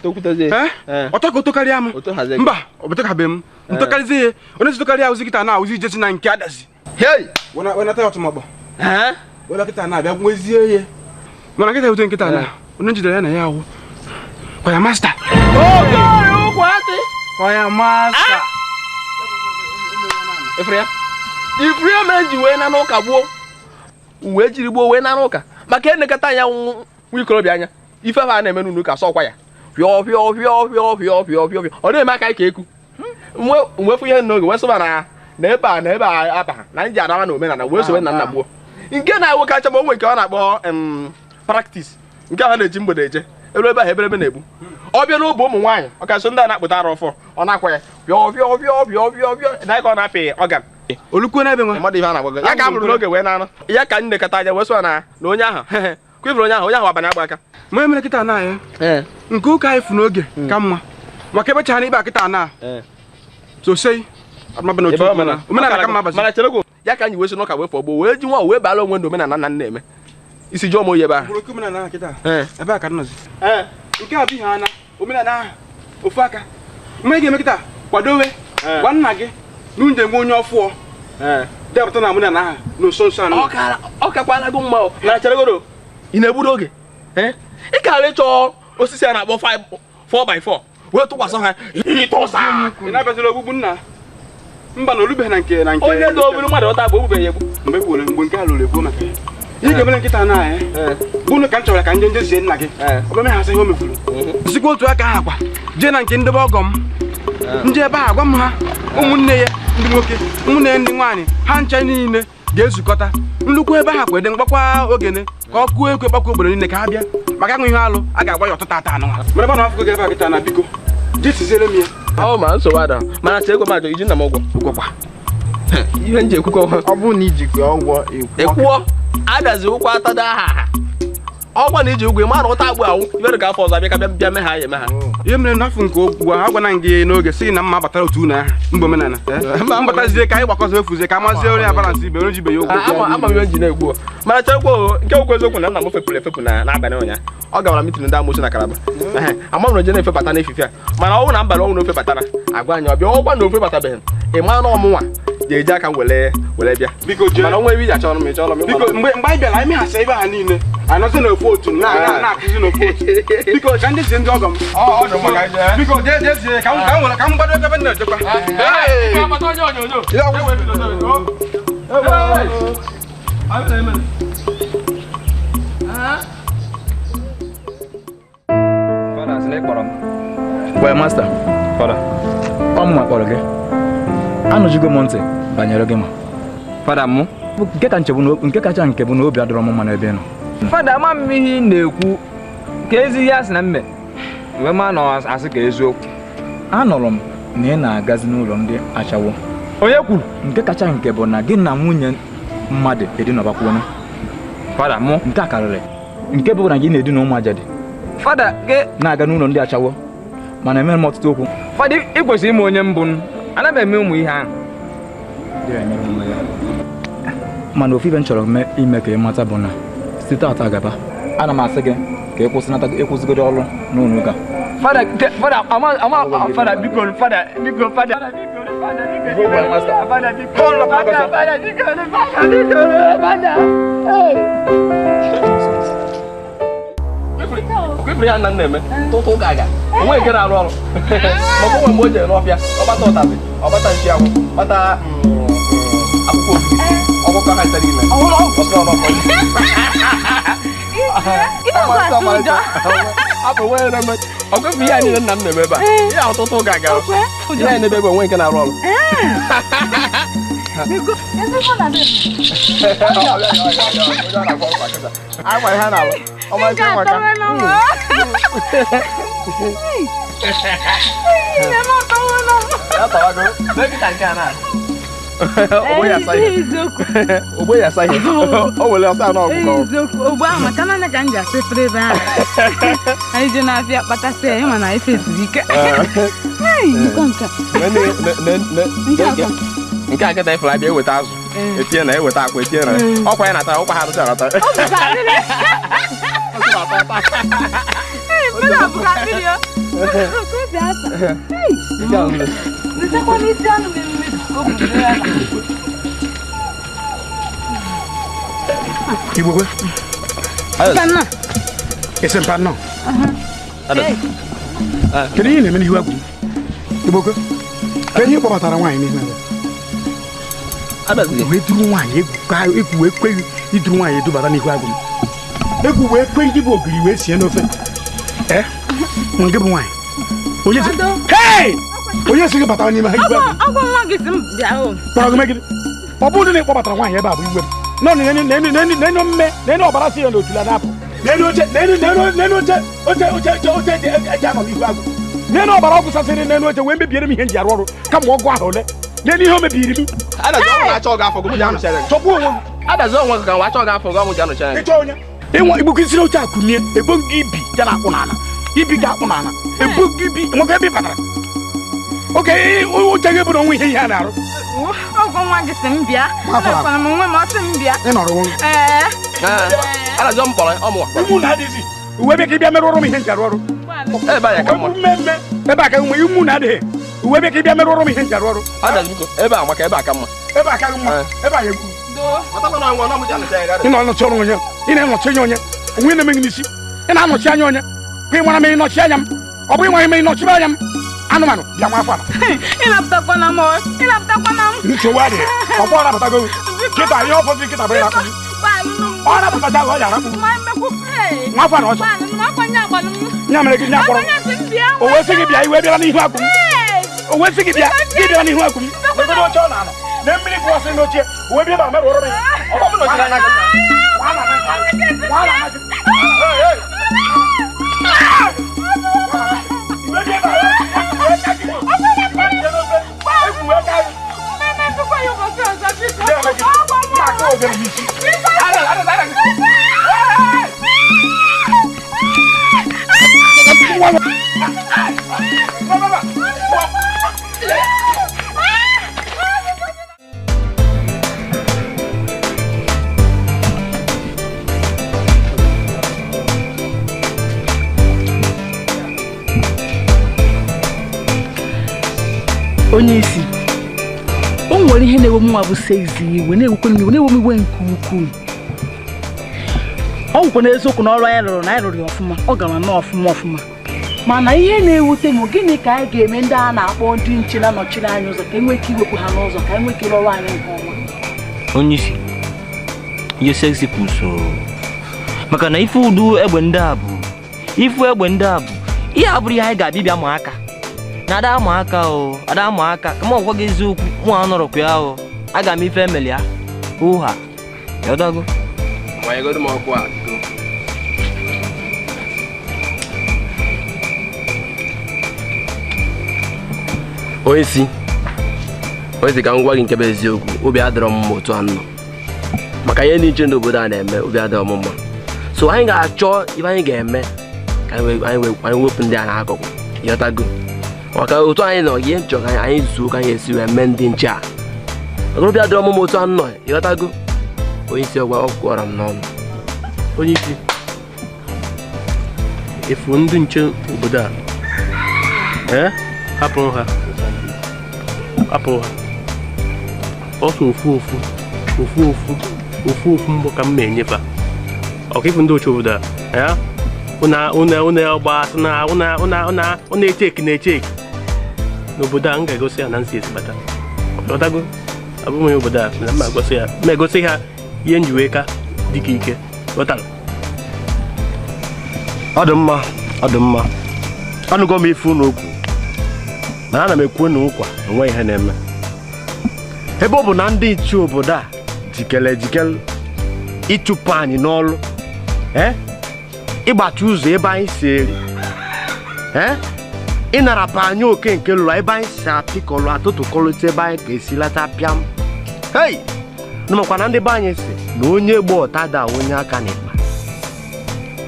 ọtọ ka karịa m mba ọ bụtakabe m ntokarịzie ya onye zitokarịa ụzi kịta na-awụzi ijesi na nke Adazi wenata ya ọtụmọkpọ wela kịta na-abịa nwezie ya mana kịta ewute nkịta na onye njidere ya na ya awụ kwaya masta ifuru ya mere ji wee na n'ụka gbuo uwe jiri gbuo wee na n'ụka maka enekọta anya nwa ikorobịa anya ife ha na-eme n'ụka sọkwa ya pịọ ọ na-eme aka ka eku mwefu ihe n'oge wee sụba na ebe a abaha na nji adawa na omenala wee sowe na nna gbuo nke na-ewe kacha ma onwe nke ọ na-akpọ praktis nke ahụ na-eji mgbede eje elu ebe ahụ eberebe na-egbu ọ bịa n'obe ụmụ nwaanyị ọkaso ndị a na-akpụta arụ ọfọ ọ na-akwa ya pịọ na ka ọ na-apị ọgan olukwu n'ebe nwa mmadụ ihe a na-agbago ya ka a mụrụ n'oge wee na-anụ ya ka nne kata aja wee sụwa na onye ahụ kwivụrụ onye ahụ abanye agba aka ma emere kịta na ya nke ụka anyị fụ n'oge ka mma maka ebecha na ibe akịta na sosei omenala ka mma bazi mana cherekwa ya ka anyị wee si n'ụka wee fọgbo wee ji nwa wee baala onwe ndị omenala nna na-eme isi jụọ m oyi ebe ahụ ebe a ka nọzi nke a bụ ihe ana omenala ahụ ofu aka mgbe ị ga-eme kịta kwadowe gwa nna gị na unje nwe onye ọfụọ depụta na amụna na aha na nso nso anụ ọ kakwala gị mma na cheregoro ị na-egbudo oge ị gara ịchọ osisi a na-akpọ 4x4 wee tụkwasị ha ịtọsa ị na-abịazila ogbugbu nna mba na olubeghị na nke onye dị obere mmadụ ọta bụ ogbubeghị egbu mgbe kwuole mgbe nke a lụrụ egbu maka ya ị ga-emere nkịta na anyị bụnụ ka m chọrọ ka nje zie nna gị ọ bụme ha asị ihe o mefuru sikwa otu aka ha akwa jee na nke ndebe ọgọ m ndị ebe a gwa m ha ụmụnne ya ndị nwoke ụmụnne ya ndị nwaanyị ha ncha niile ga-ezukọta nnukwu ebe ha kwede mgbakwa ogene ka ọ kụọ ekwe gbakwa obodo niile ka ha bịa maka ịṅụ ihe alụ a ga-agwa ya ọtụtụ ata anụ ha mere ebe na afọ gị ebe a kịta na biko jesiziere m ya ọ ma nsogbu ada mana chee ego majọ iji nna m ụgwọ ụgwọkwa ihe nji ekwukọ ọ bụrụ na ijikwa ụgwọ ekwuo adazi ụkwụ atada aha ọgwa na iji ụgwọ ma na ụta agbụ awụ ibere ka afọ ọzọ abịa ka bịa mee ha eme ha ihe mere n'afọ nke okwu a agwana gị n'oge sị na mma batara otu unu aha mgbe omenala mbatazie ka anyị gbakọzọ efuzie ka amazie onye abalansị ibe onye jibe ya okwu ama m ihe nji na-egwu mana chekwa nke okwu eziokwu na nna m fepụrụ efepụ n'abalị ụnyaahụ ọ gawara mitin ndị amosi na Kalaba ama m na oje na-efebata n'efife a mana ọ bụrụ na mbalị ọnwụ na ofe batara agwa anyị ọbịa ọgwa na ofe batabeghị ị maa na ọmụnwa ga-eji aka m were bịa biko jee mana onwe ebe iji achọrọ m ịchọrọ m biko mgbe anyị bịara anyị meghasa ebe ha niile anọzi n'ofu otu na-akụzi n'ofu otu biko ka ndị zie ndị ọgọ m biko jezie ka m gbado ebe m na-ejekwa Well, master, father, ọ kpọrọ gị anụjigo m ntị banyere gị ma fada mụ nke kacha nke bụ na obi adọrọ m mma n'ebe ị nọ fada ama m ihe ị na-ekwu ka ezi ihe asị na mme wee ma na asị ka eziokwu anụrụ m na ị na-agazi n'ụlọ ndị achawo onye kwuru nke kacha nke bụ na gị na nwunye mmadụ edinọbakwuonu fada mụ nke a karịrị nke bụ na gị na-edina ụmụ ajadi fada gị na-aga n'ụlọ ndị achawo mana emere m ọtụtụ okwu fada ị kwesịrị ime onye mbụ ana m eme ụmụ ihe ahụ mana ofu ibe m chọrọ ime ka ị mata bụ na site ata gaba ana m asị gị ka ịkwụsịgodo ọrụ n'ụlọ ụka fada biko kwefere ya nna m na-eme tụtụ ụka aga onwe nke na-arụ ọrụ maka onwe mgbe o jere n'ọfịa ọbata ụtazị ọbata nchianwụ bata akwụkwọ ogiri ọgwụkọ ha tere ime ọkwefu ihe niile nna m na-eme ebe a ihe ọtụtụ ụka aga ihe anyị na-ebe ebe onwe nke na-arụ ọrụ agwa ihe na-alụ ọmarịcha nwaka ya tawago dọkịta nke a na ogbo ya asa ihe o were ọsa ogbo ahụ maka na ka m ji asa efere ebe ahụ anyị ji na-abịa kpatasị ya ịma na efe esiri ike nke a kịta ifere abịa eweta azụ etinye na eweta akwa etinye na ọkwa ya natara ọkwa ha arụcha anata Igwe ese mpanọ kedu ihe na-eme n'ihu agwụ Igwe ka ihe kpọbatara nwaanyị n'ihu agwụ wee duru nwaanyị egwu wee kwe iduru nwaanyị edubata n'ihu agwụ egwu wee kwe ndị bụ ogiri wee sie n'ofe nke bụ nwaanyị onye si gị batara n'ime ha igwe kpọrọ gị megide ọ bụrụ na ị kpọbatara nwaanyị ebe a bụ igwe m nọ n'enyo mme n'enyo ọbara si ya n'otula na-apụ n'enyo oche eji anọ n'ihu agwụ n'enyo ọbara ọgwụ sasịrị n'enyo oche wee mebiere m ihe nji arụ ọrụ kama ọgwụ ahụ ole n'enyo ihe o mebiri m chọkwa onwe m adazi onwe ka nwa achọ ga-afọ gị ọnwụ ji anụcha ya ịchọ onye ịnwa igbuka isi n'oche akụnie ebo gị ibi ya na-akpụ n'ala ibi ga-akpụ n'ala ebo gị ibi nwoke ebe ị batara oke oche gị bụrụ onwe ihe a na-arụ ọgwụ nwa gị si m bịa ekwara m onwe m ọsị m bịa ị nọrọ onwe adazi ọ m kpọrọ ọmụwa iwu na-adịzi uwe be ka bịa merụ ọrụ m ihe nji arụ ọrụ ebe a ka mma ebe a ka mma imu na adịghị uwe be ka bịa merụ ọrụ m ihe nji arụ ọrụ ebe a maka ebe a ka mma ebe a ka mma ebe a ya egwu ị na-anọchi ọrụ onye ị na-anọchi anya onye onwe na-emeghị n'isi ị na-anọchi anya onye ka ị nwara m ịnọchi anya m ọ bụ ịnwara m ịnọchiri anya m anụmanụ bịa nwa afọ ala nsogbu adịghị ọkwa ọ napụtago kịta ihe ọfọdụ kịta bụ ịrakpụ ọ napụtacha ọ ya arakpụ nwa afọ ala ọsọ nya mere gị nya kpọrọ o wee sị gị bịa iwe bịara n'ihu akwụ m o wee sị gị bịa gị bịara n'ihu akwụ m legodo oche ọ na-anọ na mmiri kwụọsị n'ochie o wee bịa ebe a merụ ọrụ ya ọ bụ nọchiri anya gị onye isi o nwere ihe na-ewe mwa bụ seizi iwe na-ewekwe m iwe nke ukwuu ọ gwụkwa n'eziokwu na ọrụ anyị rụrụ na anyị rụrụ ya ọfụma ọ gara nnọọ ọfụma mana ihe na-ewute m gịnị ka anyị ga-eme ndị a na-akpọ ndị nche na-anọchiri anyị ụzọ ka enwe ike iwepụ ha n'ụzọ ka enwe ike rụrụ anyị nke ọma onye isi ihe seizi kwuso maka na ife udu egbe ndị a bụ ihe abụrụ ihe anyị ga-abịbịa ma aka na ada ama aka o ada ama aka kama ọgwa gị eziokwu nwa anọrọkwa ya o aga m ife emeli ya ụha yọdago nwanyegodi m ọkụ a onye isi ka m gwa gị nke bụ eziokwu obi adịrọ m mma otu anọ maka ihe ndị nche n'obodo a na-eme obi adịrọ m mma so anyị ga-achọ ife anyị ga-eme ka anyị wepụ ndị a n'akụkụ yọtago maka otu anyị nọ ihe nchọ ka anyị zuo ka anyị esi wee mee ndị nche a obi adịrọ m mma otu anọ yọtago onye isi ọgwa ọ gwara m n'ọnụ onye isi efu ndị nche obodo a hapụ ha ọsọ ofu mbọ ka m na-enyefe ọka ifu ndị oche obodo a ụna ọgba asị na ụna echeki n'obodo a m ga-egosi ya na nsi esibata ọtago abụ onye obodo a na ma egosi ha ihe njiwe ka dịka ike ghọtara ọ dị mma anụgo m ife unu okwu mana ana m ekwu na ụkwa enwe ihe na-eme ebe ọ bụ na ndị ichie obodo a jikere ịchụpụ anyị n'ọrụ ịgbachi ụzọ ebe anyị si eri ịnarapụ anyị oke nke lụrụ ebe anyị si apịkọlụ atụtụkọlụta ebe anyị ka esi lata pịam hei nụmakwa na ndị be anyị si na onye gba ọta da onye aka n'ịkpa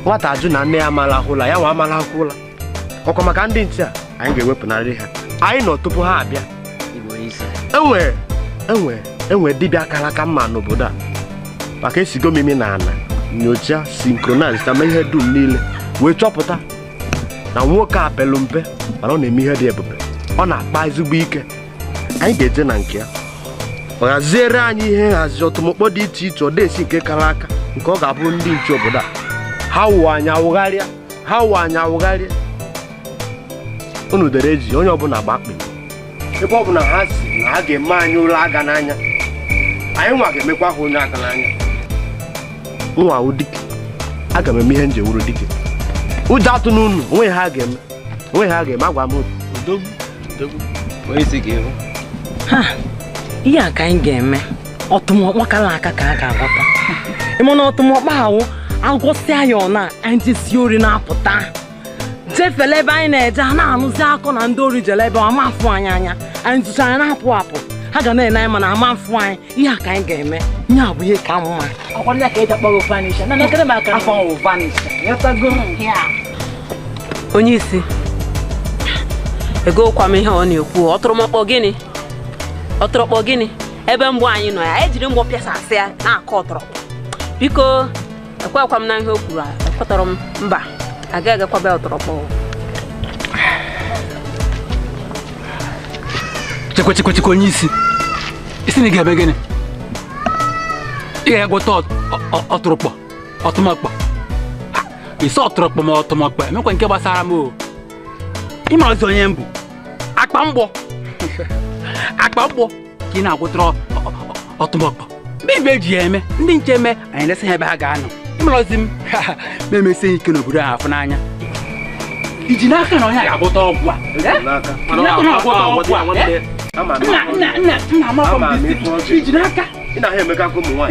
nwata ajụ na nne ya amalahụla ya nwa amalahụla ọkwa maka ndị nche a anyị ga-ewepụnarị ha anyị nọ tupu ha abịa enwe dibịa akara aka mma n'obodo a maka esigo mimi na ana nyocha synchronize na ihe dum niile wee chọpụta na nwoke a pelu mpe mana ọ na-eme ihe dị ebube ọ na-akpa ezigbo ike anyị ga-eje na nke ya ọ haziere anyị ihe nhazi ọtụmọkpọ dị iche iche ọ desi nke kara aka nke ọ ga-abụ ndị nche obodo a ha wụ anyị awụgharịa unu dere eji onye ọbụla gbakpe ebe ọbụla ha si na ha ga-eme anyị ụlọ aga n'anya anyị nwa ga-emekwa ha onye aka n'anya nwa wụ dike aga m eme ihe nje wuru dike ụjọ atụ n'unu onwe ha ga-eme agwa m ihe a ka anyị ga-eme ọtụmọkpọ kara aka ka a ga-aghọta ịma na ọtụmọkpọ ahụ agwọsịa ya ọ na anyị jesi ori na-apụta jefele ebe anyị na-eje ha na-anụzi akọ na ndị ori jele ebe ama afụ anyị anya anyị tụcha anyị na-apụ ha ga na-ene anyị mana ama afụ anyị ihe a ka anyị ga-eme ihe a bụ ihe ka mma ọkwarịa ka eji akpọrọ vanisha na nekere m aka afọ ọwụ vanisha yatago onye isi ego kwa m ihe ọ na-ekwu ọtụrụkpọ gịnị ebe mgbe anyị nọ ya ejiri mgbọ pịasasị ya na-akọ ọtụrụkpọ biko ekwekwa m na ihe o kwuru ekwetọrọ m mba agaghị agakwabe ọtọrọkpọ. Chekwa onye isi na ị ga-ebe gịnị? Ị ga-agwọta ọtụrụkpọ ọtụmọkpọ isi ọtụrụkpọ ma ọtụmọkpọ emekwa nke gbasara m o. Ịma ọzọ onye mbụ akpa mgbọ ka ị na-agwụtara ọtụmọkpọ mgbe ibe eji ya eme ndị nche eme anyị lesa ha ebe ha ga-anọ. Ịmarazi m ma emesi ike n'obodo ahụ afụ n'anya iji n'aka na onye ga-agwụta ọgwụ a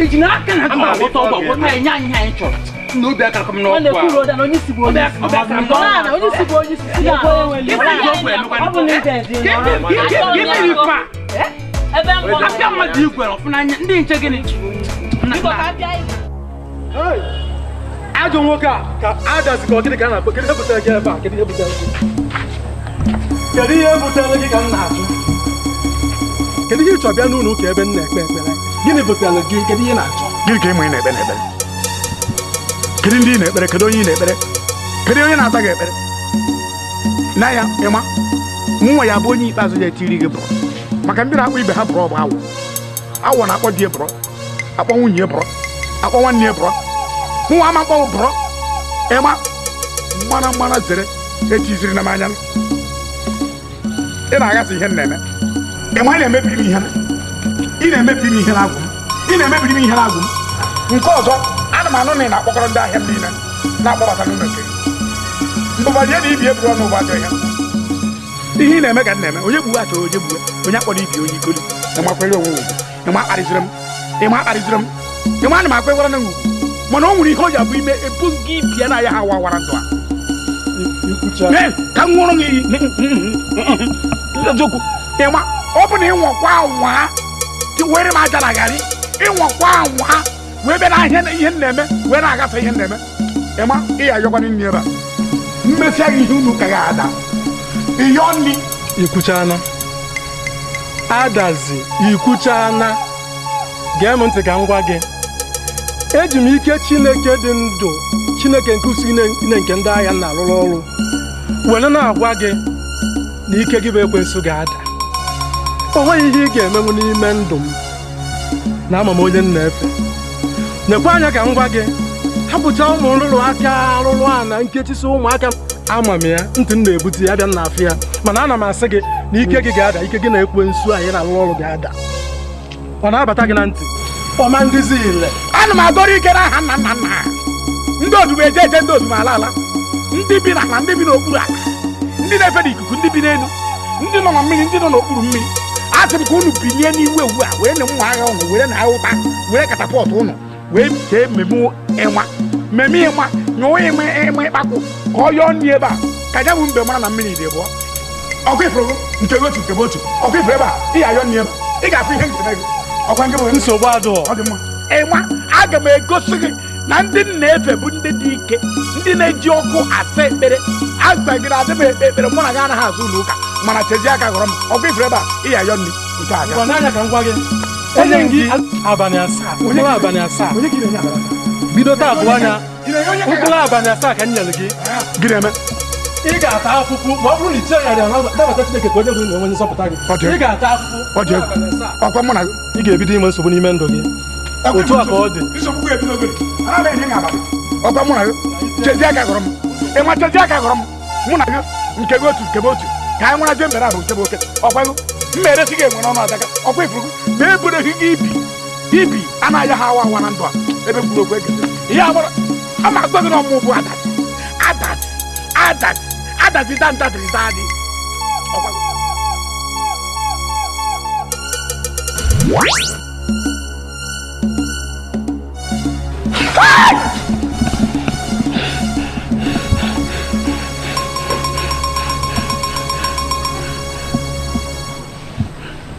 iji n'aka na agwụta ọgwụ agwụta anyị nye anyị ihe anyị chọrọ n'obi akara m n'ọgwụ apịa mmadụ igwe ọfụnanya ndị nche gịnị ajọ nwoke a ka adazi ka ọ gịnị ka a na-akpọ kedu ihe butere gị ebe a kedu ihe butere gị ka m na-ajụ kedu ihe ị chọrọ bịa n'ụlọ ụka ebe m na-ekpe ekpere gịnị butere gị kedu ihe na-achọ gịnị ka ịma ị na-ekpe n'ekpere kedu ndị ị na-ekpere kedu onye ị na-ekpere kedu onye na-ata gị ekpere na ya ịma nwa ya bụ onye ikpeazụ ya etiri gị bụrụ maka ndị na-akpọ ibe ha bụrụ bụ awọ na-akpọ di bụrụ akpọ nwunye bụrụ akpọ nwanne bụrụ nwa ama kpọwụ bụrụ ịma mana zere etiziri na m anya ị na-agasị ihe na-eme ịma ị na-emebiri m ihe na-agwụ m nke ọzọ ana m anụ na ị na-akpọkọrọ ndị ahịa m niile na-akpọbata n'ụlọ nke mbụbadị na ibi eburu ọnụ ụgbọ ajọ ihe ị na-eme ka m na-eme onye gbuwe achọrọ onye gbuwe onye akpọrọ ibi onye ikoli ịmakwere onwe ugwu ịma akparịziri m ịma ana m akpekwara na ugwu mana o nwere ihe o ji abụ ime ebu gị bịa na ya ha wawara ndụ a ka m nwụrụ gị eziokwu ịma ọ bụ na ịnwakwa anwa were m aja na garị ịnwakwa anwa wee bịa na ihe na-eme wee na-agafe ihe na-eme ịma ị ya ayọkwana nri ebe a mmesịa gị ihe unu ka ga-ada ịyọ nri ikwuchana adazi ikwuchana gee m ntị ka m gwa gị eji m ike Chineke dị ndụ Chineke nke usi ine nke ndị agha na-arụrụ ọrụ were na-agwa gị na ike gị bụ ekwensu ga-ada o nweghị ihe ị ga-emenwu n'ime ndụ m na ama m onye m na-efe nekwa anya ka m gwa gị hapụcha ụmụ nrụrụ aka arụrụ a na nkechisi ụmụaka ama m ya ntị m na-ebute ya bịa n'afọ ya mana ana m asị gị na ike gị ga-ada ike gị na ekwensu anyị na-arụrụ ọrụ ga-ada ọ na-abata gị na ntị ọma ndịzi ile ana m agọrọ ike n'aha nna nna nna ha ndị odubo eje ndị odubo ala ndị bi n'ala ndị bi n'okpuru ala ndị na-efe n'ikuku ndị bi n'elu ndị nọ na mmiri ndị nọ n'okpuru mmiri asị m ka unu bilie n'iwu ewu a were na mma agha ụnụ were na ahụta were katapọtụ ụnụ wee jee mmemme ịma nyụwa ịma ịkpakụ ka ọ yọọ nri ebe a ka ya bụ mbe mara na mmiri dị bụọ ọkụ ifuru nke otu ọkụ ifuru ebe a ị ga-ayọ nri ebe ị ga-afụ ihe nketa gị ọkwa nke bụ nsogbu adụọ ọ dị mma ịma aga m egosi gị na ndị na-efe bụ ndị dị ike ndị na-eji ọkụ asa ekpere agbagịrị adị m ekpe ekpere mụ na gị anaghị azụ ụlọ ụka mana chezie aka gọrọ m ọkụ ifuru ebe a ị ga-ayọ nri nke aga n'anya ka m gwa gị onye gị abalị asaa bido taa abụọ anya mkpụrụ abalị asaa ka m nyere gị gị na-eme ị ga-ata afụfụ ma ọ bụrụ na iche ya dabata Chineke ka onye bụ na onye nzọpụta gị ị ga-ata afụfụ ọkwa mụ na ị ga-ebido ime nsogbu n'ime ndụ gị otu a ka ọ dị ọkwa mụ na gị chezie aka gọrọ m ịma chezie aka gọrọ m mụ na gị nke gị otu nke bụ otu ka anyị nwara je mbere abụ nke bụ oke ọkwa gị mma eresi gị enwe n'ọnụ adaka ọkwa ifuru gị ma ebureghị gị ibi anaghị ha awa na ndụ a ebe mkpụrụ okwu ege ihe agbara ama agwa gị na ọmụ bụ adazi dantatịrịta adị ọkwa gị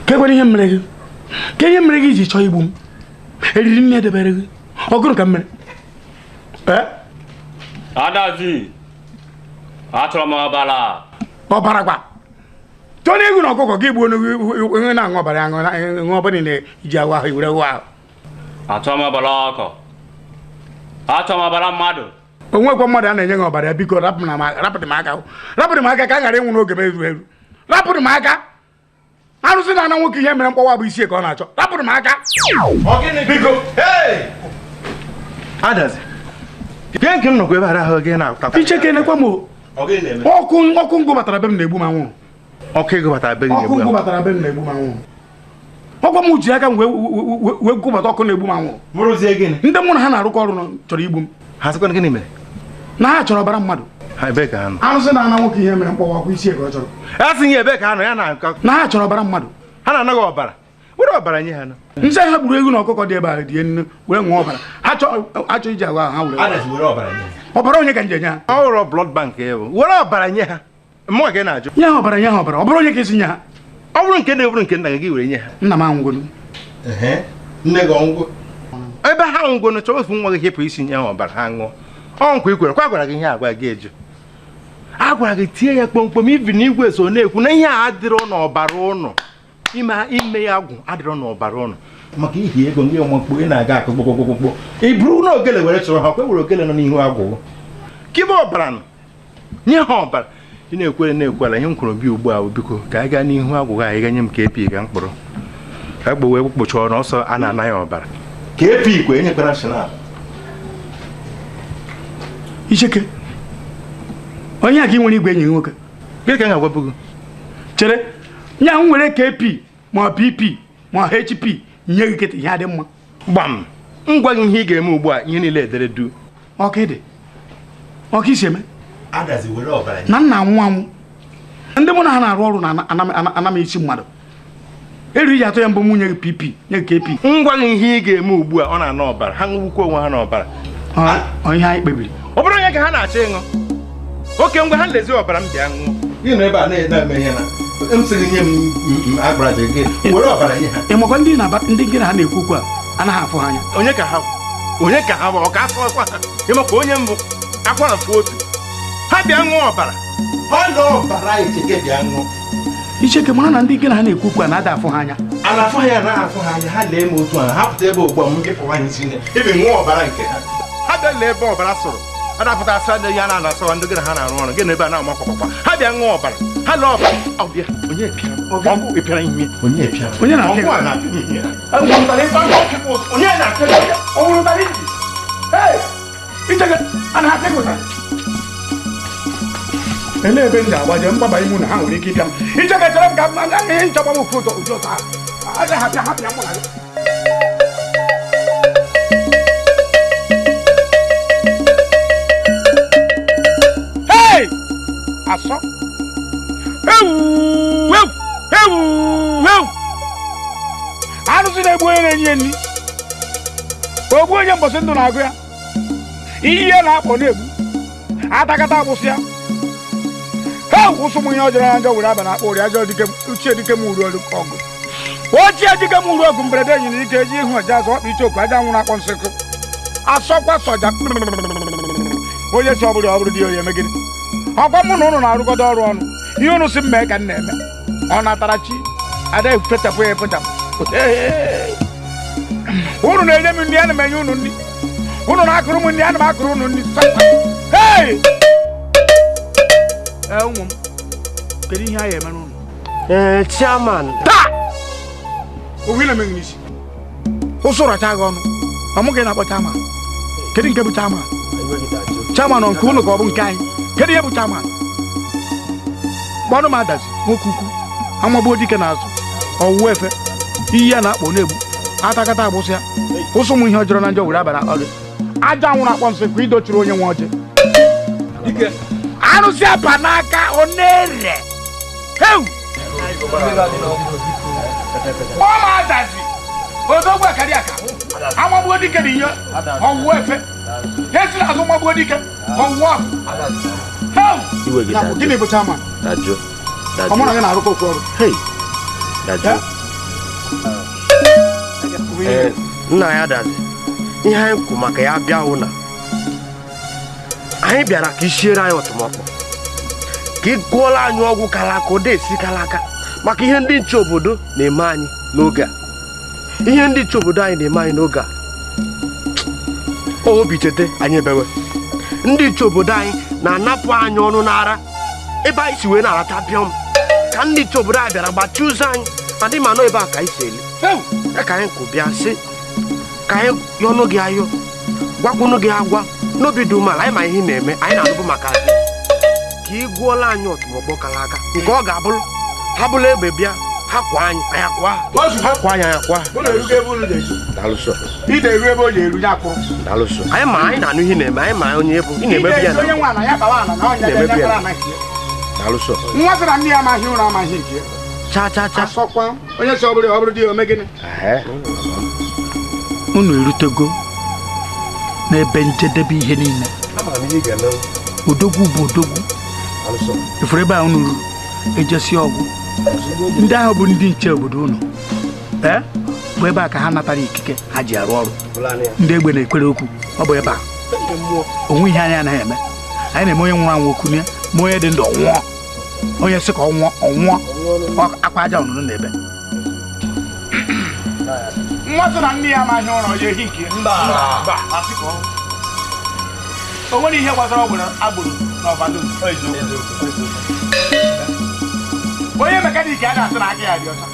kekwere ihe mere gị ka ihe mere gị iji chọọ igbu m eriri nne edebere gị ọgụrụ ka m mere Adazi achọrọ m ọbara gwa chọọ na egwu na ọkụkọ gị gbuo onye na-aṅụ ọbara aṅụ ọbara na-eji ahụ ahụ iwere ahụ achọrọ m ọbara ọkụ achọrọ m ọbara mmadụ onwekwa mmadụ a na-enye gị ọbara biko rapụrụ m aka ka a ghara ịnwụ n'oge m eru eru rapụrụ m aka arụsị na ana nwoke ihe mere mkpọwa bụ isi ka ọ na-achọ rapụrụ m aka biko Adazi nke m nọkwa ebe ahụ gị na-akụta icheke nekwa m ọkụ ngụ batara be m na-egbu m anwụrụ ọkụ ego batara be m na-egbu m anwụrụ ọkwa m ji aka m wee gụbata ọkụ na-egbu m anwụrụ ndị mụ na ha na-arụkọ ọrụ chọrọ igbu m ha sịkwa gịnị mere na ha chọrọ ọbara mmadụ arụsị na ana nwoke ihe mere mkpọwa ọkụ isi ka ọ chọrọ a sị nye ebe ka ha nọ ya na ha chọrọ ọbara mmadụ ha na-anaghị ọbara were ọbara nye ha nọ nse ha gburu ewu na ọkụkọ dị ebe a dị nne were nwụọ ọbara ha achọ iji agwa ha were ọbara onye ka nje nye ha ọ hụrụ blood bank ewu were ọbara nye ha mmụọ ka ị na-ajụ nye ha ọbara ọ bụrụ onye ka esi nye ha ọ bụrụ nke na-eburu nke nna gị were nye ha nna m anwụgonu nne gị ọnwụgo ebe ha nwụgonu chọrọ ofu nwa gị hepụ isi nye ha ọbara ha ṅụọ ọ nkwa ikwere kwa gwara gị ihe agwa gị eju a gwara gị tie ya kpọmkpọm ibi na igwe so na-ekwu na ihe a adịrọ n'ọbara ụnụ ime ya agwụ adịrọ n'ọbara ụnụ maka ihi ego ndị ọmọkpụ ị na-aga akụ kpokpokpokpokpo ị bụrụ na ogele were chọrọ ha kwewere ogele nọ n'ihu agwụ kibe ọbara nọ nye ha ọbara ị na-ekwere ihe m kwuru bi ugbu a biko ka anyị gaa n'ihu agwụghị anyị ga nye m ka epi ga mkpụrụ ka gbo wee kpocha ọnụ ọsọ a na-anaghị ọbara ka epi ikwe enyekwara shinap Icheke onye a ka ị nwere igwe enyi nwoke gị ka m ga-agwabụ gị chere nya m nwere KP ma BP ma HP nye gị kịta ihe adị mma gbam ngwa gị ihe ị ga-eme ugbu a ihe niile edere du ọka isi eme Adazi were ọbara na nna anwụ ndị mụ na ha na-arụ ọrụ na anam isi mmadụ eriri ya atọ ya mbụ m nye gị PP nye gị KP ngwa gị ihe ị ga-eme ugbu a ọ na-ana ọbara ha nwụkwa onwe ha n'ọbara ihe anyị kpebiri ọ bụrụ onye ka ha na-achọ ịṅụ oke ngwa ha nlezi ọbara m bịa ṅụọ gị nọ ebe a na-eme ihe na m sị gị nye m agbaraja gị were ọbara nye ha ịmakwa ndị gị na ha na-ekwu okwu a anaghị afụ ha anya onye ka ha bụ ọ ka afọ ọkwa ha ịmakwa onye mbụ akwara fụ otu ha bịa ṅụọ ọbara ha na ọbara Icheke bịa ṅụọ Icheke mara na ndị gị na ha na-ekwu okwu a na-ada afụ ha anya a na-afụ ha ya na afụ ha anya ha lee m otu a ha pụta ebe ugbu a m nkepụwa anyị isi ebe ṅụọ ọbara nke ha ha bịa lee ebe ọbara sụrụ a na-apụta asị adịghị ya na-asọwa ndị gị na ha na-arụ ọrụ gị na ebe a na-ama kpakpakpa ha bịa ṅụọ ọbara ha lee ọbara ọbịa onye pịara ihe onye ele ebe m ga-agbaje mgbaba imu na ha nwere ike ịbịa m Icheke chere m ka m aga ihe nchọgba m ofu ụtọ ụjọ taa aja ha bịa mụ na gị asọ arụsị na-egbu onye na-enye nri ogbu onye mbọsị ndụ na-agụ ya ihe na-akpọ na-egbu atakata agbụsị ya ụsụ m ihe ọjọọ na njọ were aba na akpọ ụrị ajọ uchie dike m uru ọgụ ochie dike m uru ọgụ mberede nyere ike eji ihu ọja azụ ọkpa icheoku aja nwụrụ akpọ nsịkụ asọkwa soja onye si ọbụrụ ọbụrụ dị onye megide ọkwa mụ na ụnụ na-arụgodo ọrụ ọnụ ihe ụnụ si m mee ka m na-eme ọ natara chi ada efechapụ ya efechapụ ụnụ na-enye m nri ana m enye ụnụ nri ụnụ na-akụrụ m nri ana m akụrụ ụnụ nri ụmụ m kedu ihe anyị eme n'ụlọ chairman taa owu na emeghị n'isi ụsụ racha gị ọnụ ọmụ gị na-akpọ chairman kedu nke bụ chairman ọ nke ụlọ ka ọ bụ nke anyị kedu ihe bụ chairman gbọdụ m Adazi nwoke ukwu amagbuo dike n'azụ ọwụwa efe iyi ya na-akpọ na-egbu atakata agbụsị ya ụsụ m ihe ọjọọ na njọ were abara ọrụ aja nwụrụ akpọ nsị kwa idochiri onye nwe ọjị arụsị apa n'aka ọ na-ere ọma Adazi odogwu akarị aka amagbuo dike na ihe ọwụwa efe esi n'azụ magbuo dike ọwụwa gịnị bụ chairman ọmụna gị na-arụkọ okwu ọrụ nna ya Adazi ihe anyị kwu maka ya bịa hụ na anyị bịara ka isiere anyị ọtụmọkpọ ka ị gụọla anyị ọgwụ kalaka ụda esi kalaka maka ihe ndị nche obodo na-eme anyị n'oge a ihe ndị nche obodo anyị na-eme anyị n'oge a obi chete anyị ebewe ndị iche obodo anyị na-anapụ anyị ọnụ n'ara ebe anyị si wee na-arata pịọm ka ndị iche obodo anyị bịara gbachie ụzọ anyị ma ndị ma nọ ebe a ka anyị si eli ya ka anyị kwụ bịa sị ka anyị yọnụ gị ayọ gwakwunụ gị agwa n'obi dị umeala anyị ma ihe na-eme anyị na-anụbụ maka gị ka ị gụọla anyị ọtụmọkpọ kara aka nke ọ ga-abụrụ ha bụrụ egbe bịa ha kwa anyị anya kwa ha kwa anyị anya kwa dalụsọ anyị ma anyị na-anụ ihe na-eme anyị ma onye bụ ị na-emebi ya na-emebi ya dalụsọ nwa sị na nne ya amaghị ụra amaghị nke cha cha cha asọkwa onye sọ ọbụla ọ bụrụ dị ome gịnị unu erutego n'ebe njedebe ihe niile odogwu bụ odogwu ifuru ebe a unu ruru ejesi ọgwụ ndị ahụ bụ ndị nche obodo unu bụ ebe a ka ha natara ikike ha ji arụ ọrụ ndị egbe na-ekwere okwu ọ bụ ebe a onwe ihe anyị anaghị eme anyị na-eme onye nwụrụ anwụ okwu ma onye dị ndụ ọnwụọ onye sị ka ọnwụọ akwa aja ọnụnụ n'ebe nwa sị na nne ya amaghị ụra ya ehi nke o nwere ihe gbasara ọgwụrụ agbụrụ n'ọbado onye mekaniki a ga-asị na aka ya dị ọcha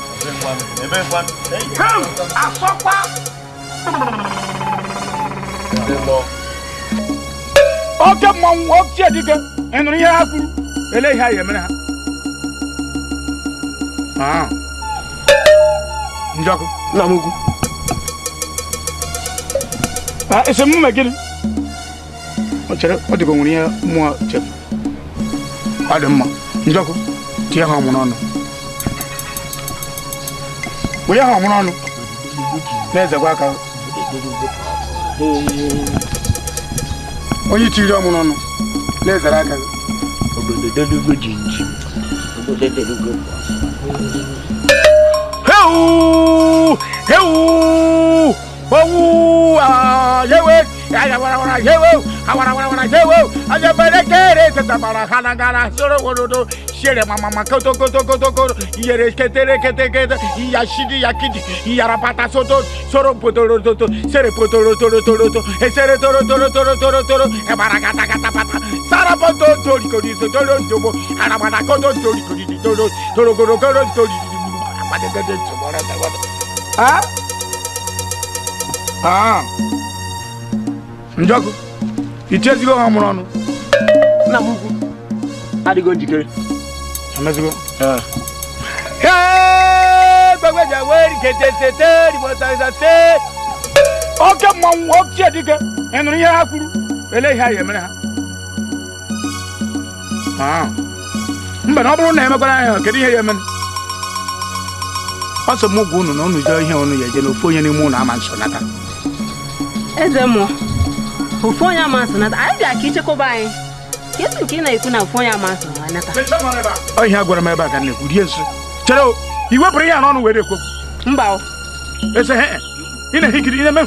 asọkwa oke mmanwụ ochie dike ị nụrụ ihe ha kwuru ele ihe ha emere ha njọkụ nna m ukwu ese mmume gịnị ọ chere ọ dịka nwere ihe mmụọ chefu ọ dị mma njọkụ tinye ha ọmụrụ ọnụ onye ha ọmụrụ ọnụ na-ezekwa aka onye tiri ọmụrụ ọnụ na-ezere aka hewu owu yewe ayawara yewe awara yewe ayabere kere tetabara hanagara soro wododo shere mama koto yere ketere kete yashidi yakidi yarapata soto soro potoro toto sere potoro toro esere toro e barakata kata pata sara poto tori kodi toro dobo arabana koto tori kodi toro tori apade gede tomora tawa njọkụ ichezigo ha mụrụ ọnụ nna m ukwu adịgo njikere emezigo oke mmanwụ ochie dike ị nụrụ ihe ha kwuru ele ihe ha emere ha mba na ọ bụrụ na emekwara ya kedu ihe ya emere ọ sọ m gwa unu na unu jee ihe unu ya eje na ofu onye n'ime unu ama nsonata eze mmụọ ofu onye ama nsonata anyị bịa ka ichekwaba anyị ka esi nke ị na-ekwu na ofu onye ama nsonata ọ ihe a gwara m ebe a ka na-ekwu rie nso chere i wepụrụ ihe a n'ọnụ were ekwu mba ese he ị na-ehikiri ị na-eme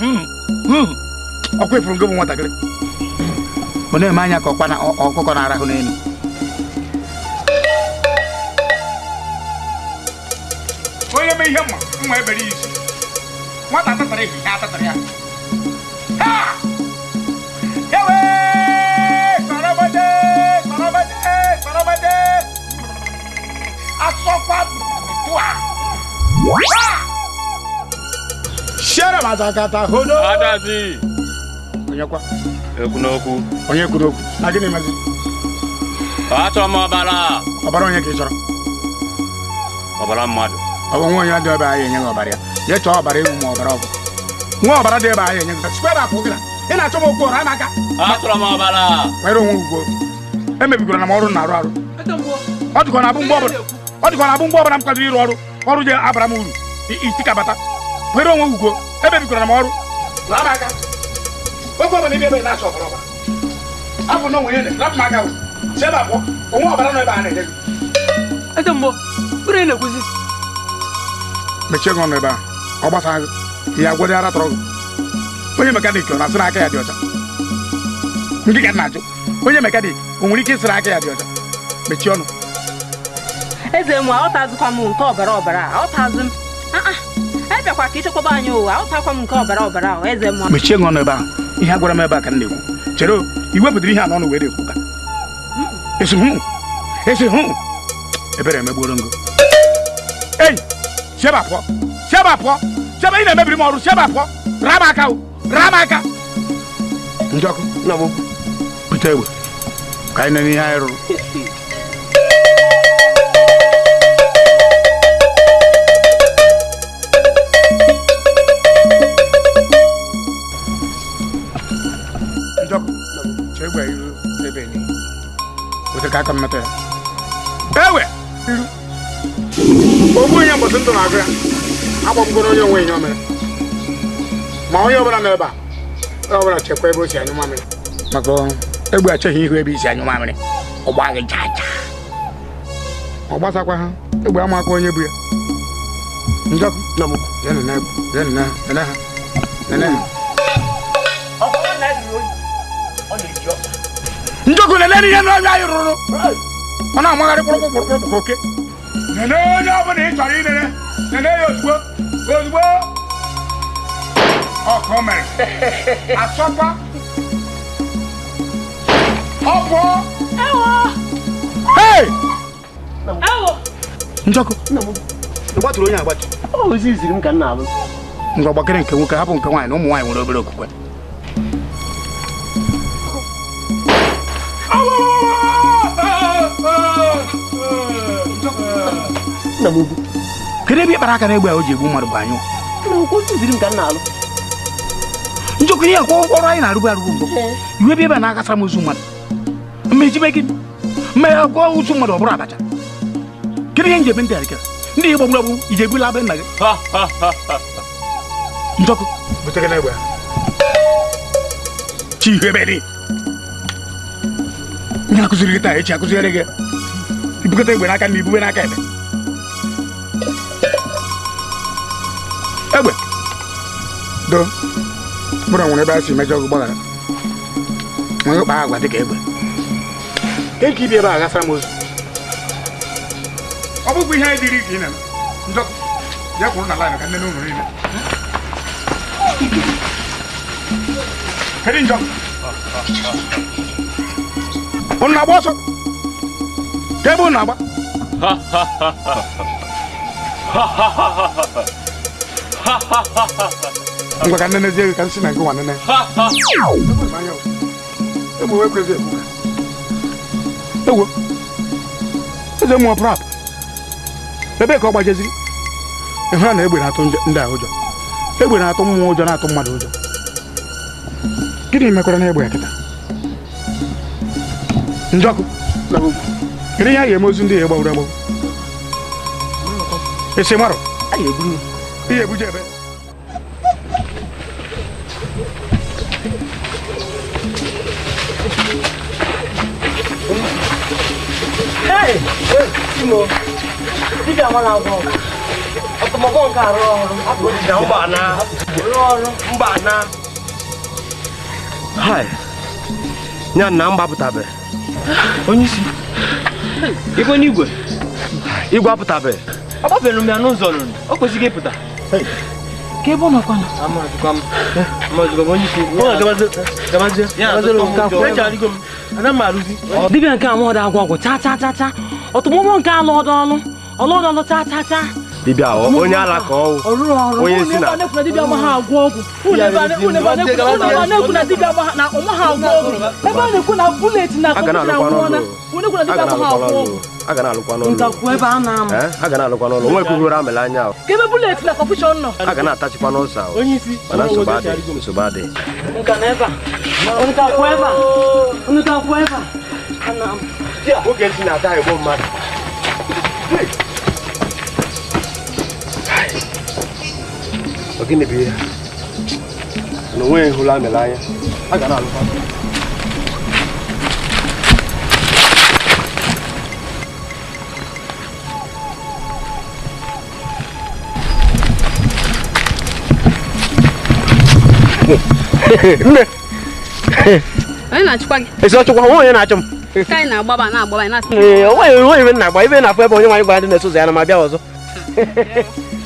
ọkwa ifuru nke bụ nwatakịrị ọ na-eme anya ka ọkụkọ na-arahụ n'elu onye mee ihe mma ebere isi nwata tatara ihe ya tatara ya ewe sorobade asọkwa tụa shere matakata hodo adazi onye kwa ekwu n'okwu onye kwuru okwu na gịnị mezi achọrọ m ọbara onye ka ị chọrọ ọbara mmadụ ọ bụ nwa onye dị ebe ahụ enye gị ọbara ya jee chọọ ọbara ewu ma ọbara ọgwụ nwa ọbara dị ebe ahụ enye gị skwere apụ gị na ị na-achọ m okwu ọrụ amaka achọrọ m ọbara nwere onwe ugwu emebigoro na m ọrụ na-arụ arụ ọ dịkọ na abụ mgbe ọbụla m kwadoro ịrụ ọrụ je abara m uru itikabata nwere onwe ugwu emebigoro na m ọrụ amaka oge ọbụla ebe na-achọ ọbara ọbara afọ na onwe ihe rapụ m aka si ebe abụọ onwe ọbara nọ ebe a na-enye gị eze mbụ bụrụ ị na-ekwuzi mechie gị ọnụ ebe a ọ gbasara gị ihe agwọ dị ara tọrọ gị onye mekanik ọ na-asịrị aka ya dị ọcha ndị ka na-ajụ onye mekanik o nwere ike ịsịrị aka ya dị ọcha mechie ọnụ eze m aghọtazikwa m nke ọbara aghọtazị m ebịakwa ka ichekwaba anyị ụwa aghọtakwa m nke ọbara ahụ eze m mechie gị ọnụ ebe a ihe agwara m ebe a ka m na-ekwu chere iwepụtara ihe anọ were ekwu ka esi hụ ebere emegboro ngo ei sheba pụọ sheba ị na-emebiri m ọrụ sheba pụọ rama aka njọkụ na m bute egbe ka anyị nene ihe anyị rụrụ njọkụ chegbe iru ebe ni wete ka aka mmeta ya ewe iru ogbu onye mbọsị ndụ na-agụ ya agbamgoro onye onwe ihe o mere ma onye ọbụla n'ebe a onye ọbụla chekwa ebe o si anyụ mamịrị maka egbe achọghị ihu ebe isi anyụ mamịrị ọ gbaghị jaja ọ gbasakwa ha egbe amakwa onye bụ ya njọkụ nene ha njọkụ nene ihe n'ọbịa anyị rụrụ ọ na-amagharị kpụrụkpụrụkpụrụ ka oke nene onye ọbụla ị chọrọ inene nene ya ozugbo ọkụ mere asọkwa ọpụ njọkụ gbatụrụ onye agbatụ ozi iziri m ka m na-alụ ngwa gbakere nke nwoke hapụ nke nwaanyị na ụmụ nwaanyị nwere obere okwukwe kedu ebe ịkpara aka na egbe a o ji egbu mmadụ bụ anyụ njọkụ ihe akwa ọrụ anyị na-arụbu arụbu mbụ iwe ebe ebe na-agasa m ozu mmadụ mmejibe gị mme ya gwa ozu mmadụ ọ bụrụ abacha kedu ihe njebe ndị arịkara ndị ihe gbagburu agbụ iji egbula be nna gị njọkụ butere na egbe chi ihu ebe dị ihe akụziri gị taa echi akụziri gị ibukọta egbe n'aka na ibube n'aka ebe egbe do bụrụ nwere ebe a si mejọ ọgụ gbaghara nwere kpaa agwa dịka egbe nke nke ibi ebe a gasara m ozu ọ bụkwa ihe anyị dịrị ka ị na-eme njọkụ ya kwụrụ na laịn ka nne na ụlọ niile kedu njọkụ ụnụ na-agba ọsọ ka ebe ụnụ na-agba ngwa ka nene zie ka nsị na nke nwa nene egbe wee kwezi egbu egwu eze mmụọ prap ebe ka ọ gbajeziri ịhụra na egbe na-atụ ndị ahụ ụjọ egbe na-atụ mmụọ ụjọ na-atụ mmadụ ụjọ gịnị mekwara na egbe ya kịta njọkụ kedu ihe a ga-eme ozu ndị ya gbawuru agbawụ esi marụ ihe ebuje ebe dibịa nwa na-agwọ ọtụmọgwọ nke arụ ọrụ mba na nya na mgbapụtabeghị onye isi igwe n'igwe igwe apụtabeghị ọ gbafere m ya n'ụzọ nụrụ o kwesịghị ịpụta ka ebe ọ nọkwana dibịa nke a mụọdụ agwọ ọgwụ cha cha cha cha ọtụmọgwọ nke alụ ọlọdọlụ cha cha cha dibịa onye ala ka ọwụ onye si na dibịa amaghị agwọ ọgwụ ebe a na-ekwu na dibịa na ọmaghị agwọ ọgwụ ebe a na-ekwu na bulet na kọmputa nwụọ na onekwu na dibịa amaghị agwọ ọgwụ a ga na-alụkwa n'ụlọ ntakwu ebe a na-ama a ga na-alụkwa n'ụlọ nwa ekwughoro amịla anya ahụ ka ebe bulet na kọmputa nọ a ga na-atachikwa n'ụzọ ahụ mana nsogbu adịghị nka na ebe a ntakwu ebe a oge ntị na-ata egbo mmadụ gịnị bụ ihe na onweghị hụrụ amịla anya a ga na-alụkwa nne onye na-achịkwa gị esi ọchụkwa nwa onye na-achụ m ka anyị na-agbaba na-asị onweghị ibe na-agba ibe na-afụ ebe onye nwaanyị gwara ndị na-eso ụzọ ya na ma bịa ọzọ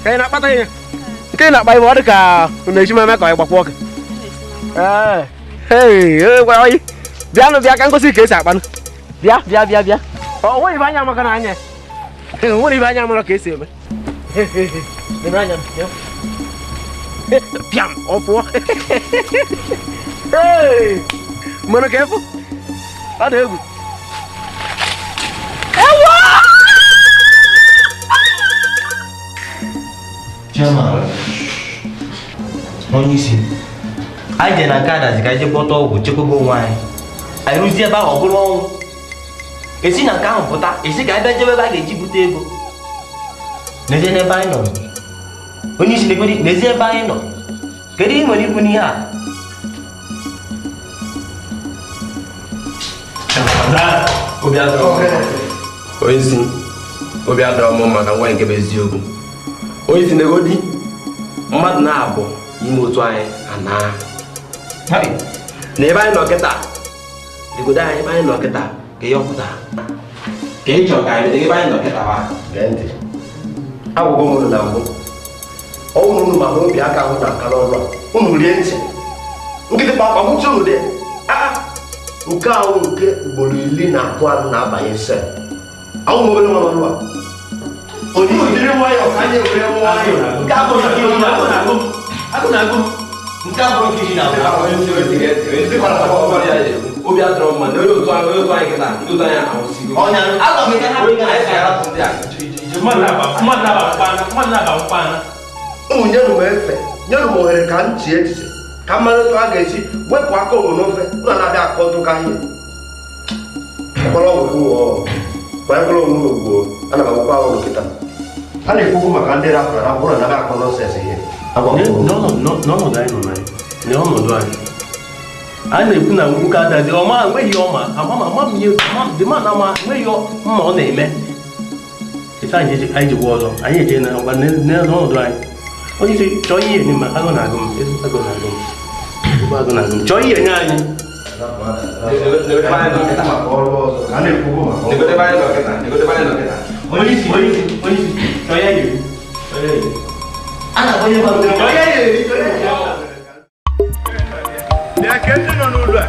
ka anyị na-akpata ihe nke ị na-akpa ibe ọ dị ka na-eji meme ka anyị gbakwa ọka gwara anyị bịanụ bịa ka ngosi ka esi akpanụ bịa ọ nwere ibe anya maka na anya nwere ibe anya mara ka esi eme bịam ọfụọ mere ka efu ọ dị egwu Chairman, onye isi anyị je na nke adazi ka anyị je kpọta ọgwụ chekwaba onwe anyị anyị rụzie ebe ahụ ọ bụrụ ọnwụ esi na nke ahụ pụta esi ka ebe njebe ebe a ga-eji bute ego n'ezie n'ebe anyị nọ onye isi na-ekwedi n'ezie ebe anyị nọ kedu ihe nwere ikwu n'ihe a onye isi obi adọrọ m maka nwa nke bụ eziokwu onye isi na-egodi mmadụ na-abụ ime otu anyị ana na ebe anyị nọ kịta dịgodo anyị ebe anyị nọ kịta ka ihe ọpụta ka ị chọrọ ka anyị ebe anyị nọ kịta ha gee ntị agwụgwọ m ụlọ na mbụ ọnwụrụ unu maka obi aka ahụ na aka n'ọrụ a unu rie ntị nkịtị kpakpa mụchi unu dị nke ahụ nke ugboro 12 na-abanye se ahụ m obere nwa n'ọrụ a onye jiri nwayọọ ka anyị were nwayọọ nke abụrụ nke iji na-agụ nke abụrụ nke iji na-agụ obi adọrọ mma na onye otu anyị kịta ndị otu anyị ahụsigo ọnya aga m onye anyị ga-arapụ ndị a mmadụ na-aba mkpana ụmụ nyenụ m efe nyenụ m ohere ka m chie echiche ka mmadụ otu a ga-esi wepụ aka onwe n'ofe ụlọ na-abịa akọtụ ka ihe ọkpọrọ ọgwụ gbanyekọrọ onwe n'ugbo ana m agwụkwa ọrụ kịta a na-ekwukwu maka ndị rapụrụ arapụ ụlọ na-abịa akọ nọnsens ihe n'ọnọdụ anyị nọ na ọnọdụ anyị a na-ekwu na nwoke adazi ọma nweghị ọma nweghị mma ọ na-eme ete anyị ji gwa ọzọ anyị eje na ngwa n'ọnọdụ anyị onye isi chọọ ihe enye ma agụ na-agụ m chọọ ihe enye anyị Ke ndị nọ n'ụlọ a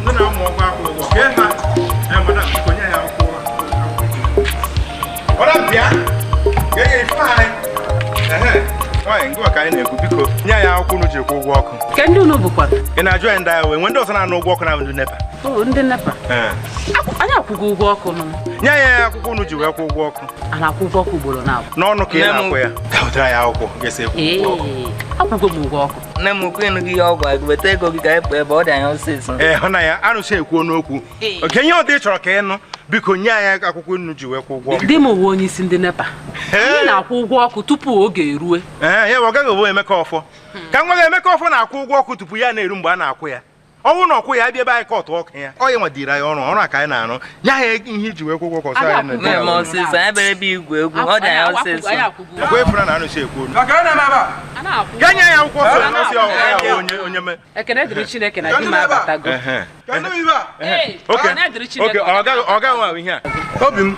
ndị na-amụ ọgwụ akwụ ụgwọ kee ha madam konye ya akwụkwọ ọra bịa ga-enye ife anyị nwaanyị ngwa ka anyị na-ekwu biko nye anyị akwụkwọ unu ji kwụ ụgwọ ọkụ Ke ndị unu bụkwa? Ị na-ajụ anyị ndị agha wee ndị ọzọ na-anụ ụgwọ ọkụ na ndị nepa Ndị nepa anyị akwụgo ụgwọ ọkụ nọ nye anyị akwụkwọ unu ji wee kwụ ụgwọ ọkụ a na-akwụ ụgwọ ọkụ ugboro na n'ọnụ ka ị na-akwụ ya ka ya akwụkwọ ga-esi akwụgo m ụgwọ ọkụ nne m ukwu ịnụ gị ihe ọgwụ weta ego gị ka anyị pụ ebe ọ dị anya ọsịsọ hụ na ya arụsị ekwuo n'okwu oke ihe ọ dị chọrọ ka ịnụ biko nye anyị akwụkwọ unu ji wee kwụ ụgwọ di m uwe onye isi ndị nepa anyị na-akwụ ụgwọ ọkụ tupu oge erue ya ọ gaghị ewe Emeka ọfọ ka nwa gị Emeka ọfọ na-akwụ ụgwọ ọkụ tupu ya na-eru mgbe a na-akwụ ya ọnwụ na ọkwụ ya bịa ebe anyị ka ọtụ ọkụ ya ọ ya nwadiri anyị ọrụ a ka anyị na-arụ nye anyị ihe iji wee kwụ ụgwọ ọkụ anyị na anụsi ekwu ga nye ya akwụkwọ ọsọ onye mee ekene dịrị Chineke na gị ma abatago ọ gaghị nwa ihe a obi m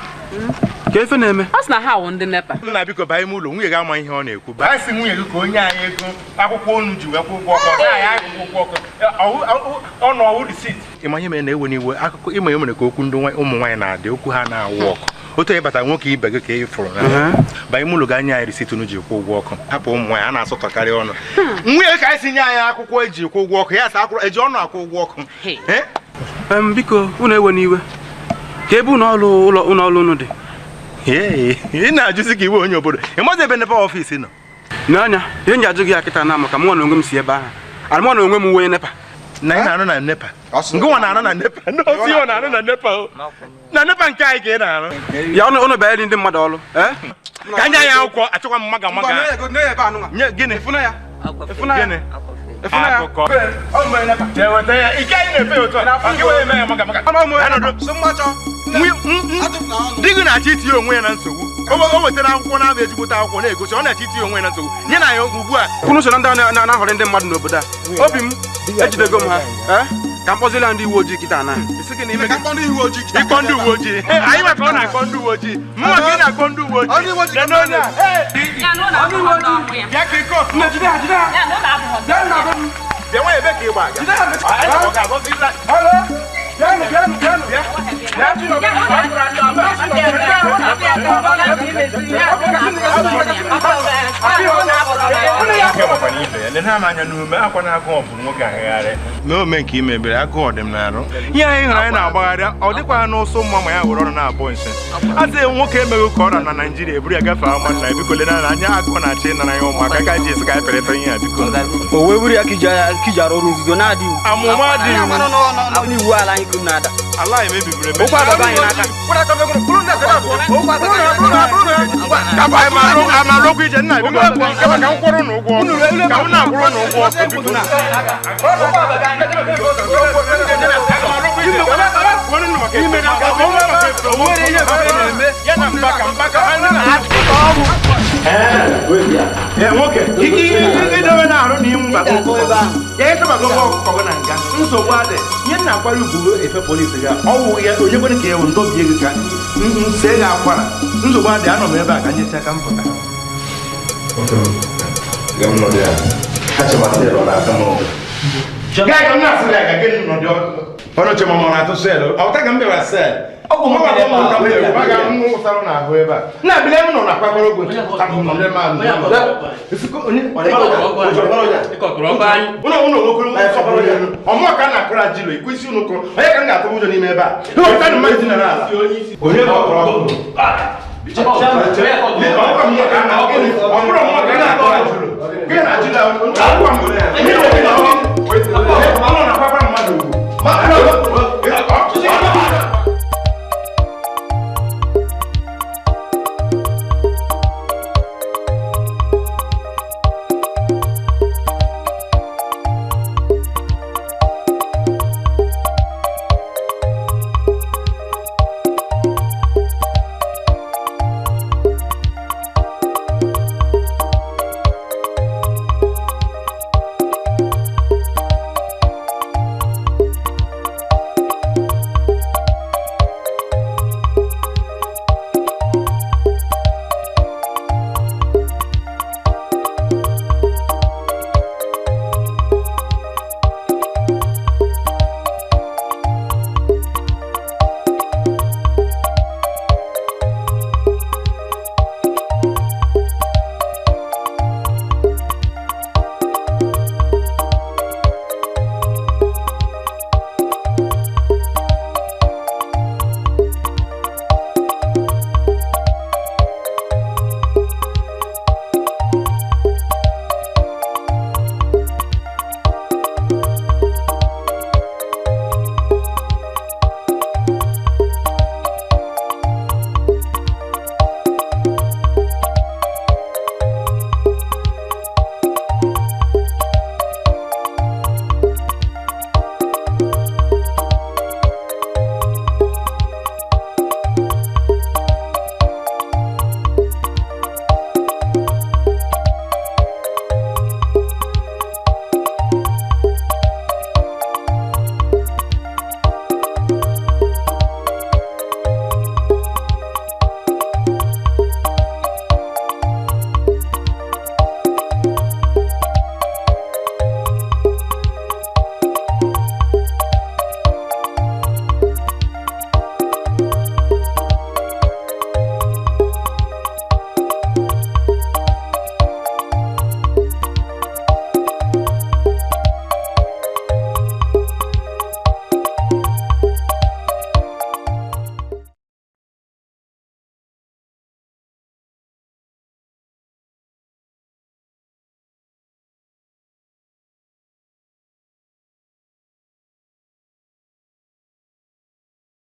ka efe na-eme ọ sị na ha awụ ndị nepa nna biko banye m ụlọ nwunye gị ama ihe ọ na-ekwu banye si nwunye gị ka onye anyị ego akwụkwọ unu ji wee kwụ ụgwọ ọkụ ọ nọ ọwụ risit ịma ihe mere na-ewe n'iwe akụkọ ịma ihe mere ka okwu ndị ụmụ nwaanyị na-adị okwu ha na-awụ ọkụ otu anyị batara nwoke ibe gị ka ị fụrụ banye m ụlọ ga nye anyị risit unu ji kwụ ụgwọ ọkụ hapụ ụmụ nwaanyị a na-asọtọkarị ọnụ nwunye ka anyị si nye anyị akwụkwọ eji kwụ ụgwọ ọkụ ya sa eji ọnụ akwụ ụgwọ ọkụ biko unu ewe n'iwe ka ebe ụlọ ọrụ unu dị ị na-ajụzi ka iwe onye obodo ị mazi ebe nepa ọfisi nọ n'anya ihe nji ajụ gị ya kịta na maka mụ na onwe m si ebe ahụ arụmụ na onwe m uwe nepa na ị na-arụ na nepa ngị nwa na-arụ na nepa n'ozi ọ na-arụ na nepa na nepa nke anyị ka ị na-arụ ya ụnụ banyere ndị mmadụ ọrụ ka nye anyị akwụkwọ achọkwa m maga gịnị akụkọ ike anyị na-efe otu di gị na-achọ itinye onwe ya na nsogbu o wetara akwụkwọ na-abụ ezigbote akwụkwọ na-egosi ọ na-achọ itinye onwe ya na nsogbu nye na ya ugbu a kwunu so na ndị na-ahọrị ndị mmadụ n'obodo a obi m ejidego m ha ka m kpọzila ndị uwe ojii kịta na ịkpọ ndị uwe ojii anyị maka ọ na-akpọ ndị uwe ojii mma ka ị na-akpọ ndị uwe ojii bịa nwa ebe ka ị gba n'ome nke imebere agụ ọdịm na-arụ ihe anyị hụrụ anyị na-agbagharị ọ dịkwa n'ụsọ mma ma ya were ọrụ na-abụ nse asị nwoke emeghị ka ọra na Naịjirịa eburu ya gafee ama nna biko lena na anya agụ na-achị nara ya ụmụaka ka ji esi ka anyị pere ihe a biko o wee buru ya ka iji arụ ọrụ nzuzo na-adịghị amụma adịghị n'iwu ala anyị kwuru na-ada ala anyị mebibiri emebi ụkwụ adọba anyị n'aka amara okwu ije nna biko ka m kwụrụ n'ụgwọ ka m na-akwụrụ n'ụgwọ ọsọ biko nwoke idowe na-arụ na ịnwụ ya ekebago ọkụkọ na nga nsogbu adị ihe na-akwara ugwu efe polisi ga ọwụ ya onye kwere ka ewu ndọbie gị ka nse ga akwara nsogbu adị anọ m ebe a ka nyesi aka mpụta ọnụ chemama na-atụ selụ ọta ka m bịara sel ọgwụ m ga-amụ ụsarụ n'ahụ ebe a na-abịa m nọ na kwakwara ogwe ọmụọ ka a na-akụrụ ajilo ikwu isi ụnụ kụrụ onye ka m ga-atụ ụjọ n'ime ebe a ụfọdụ mmadụ dinara ala onye kọtụrụ ọkụ ọ bụrụ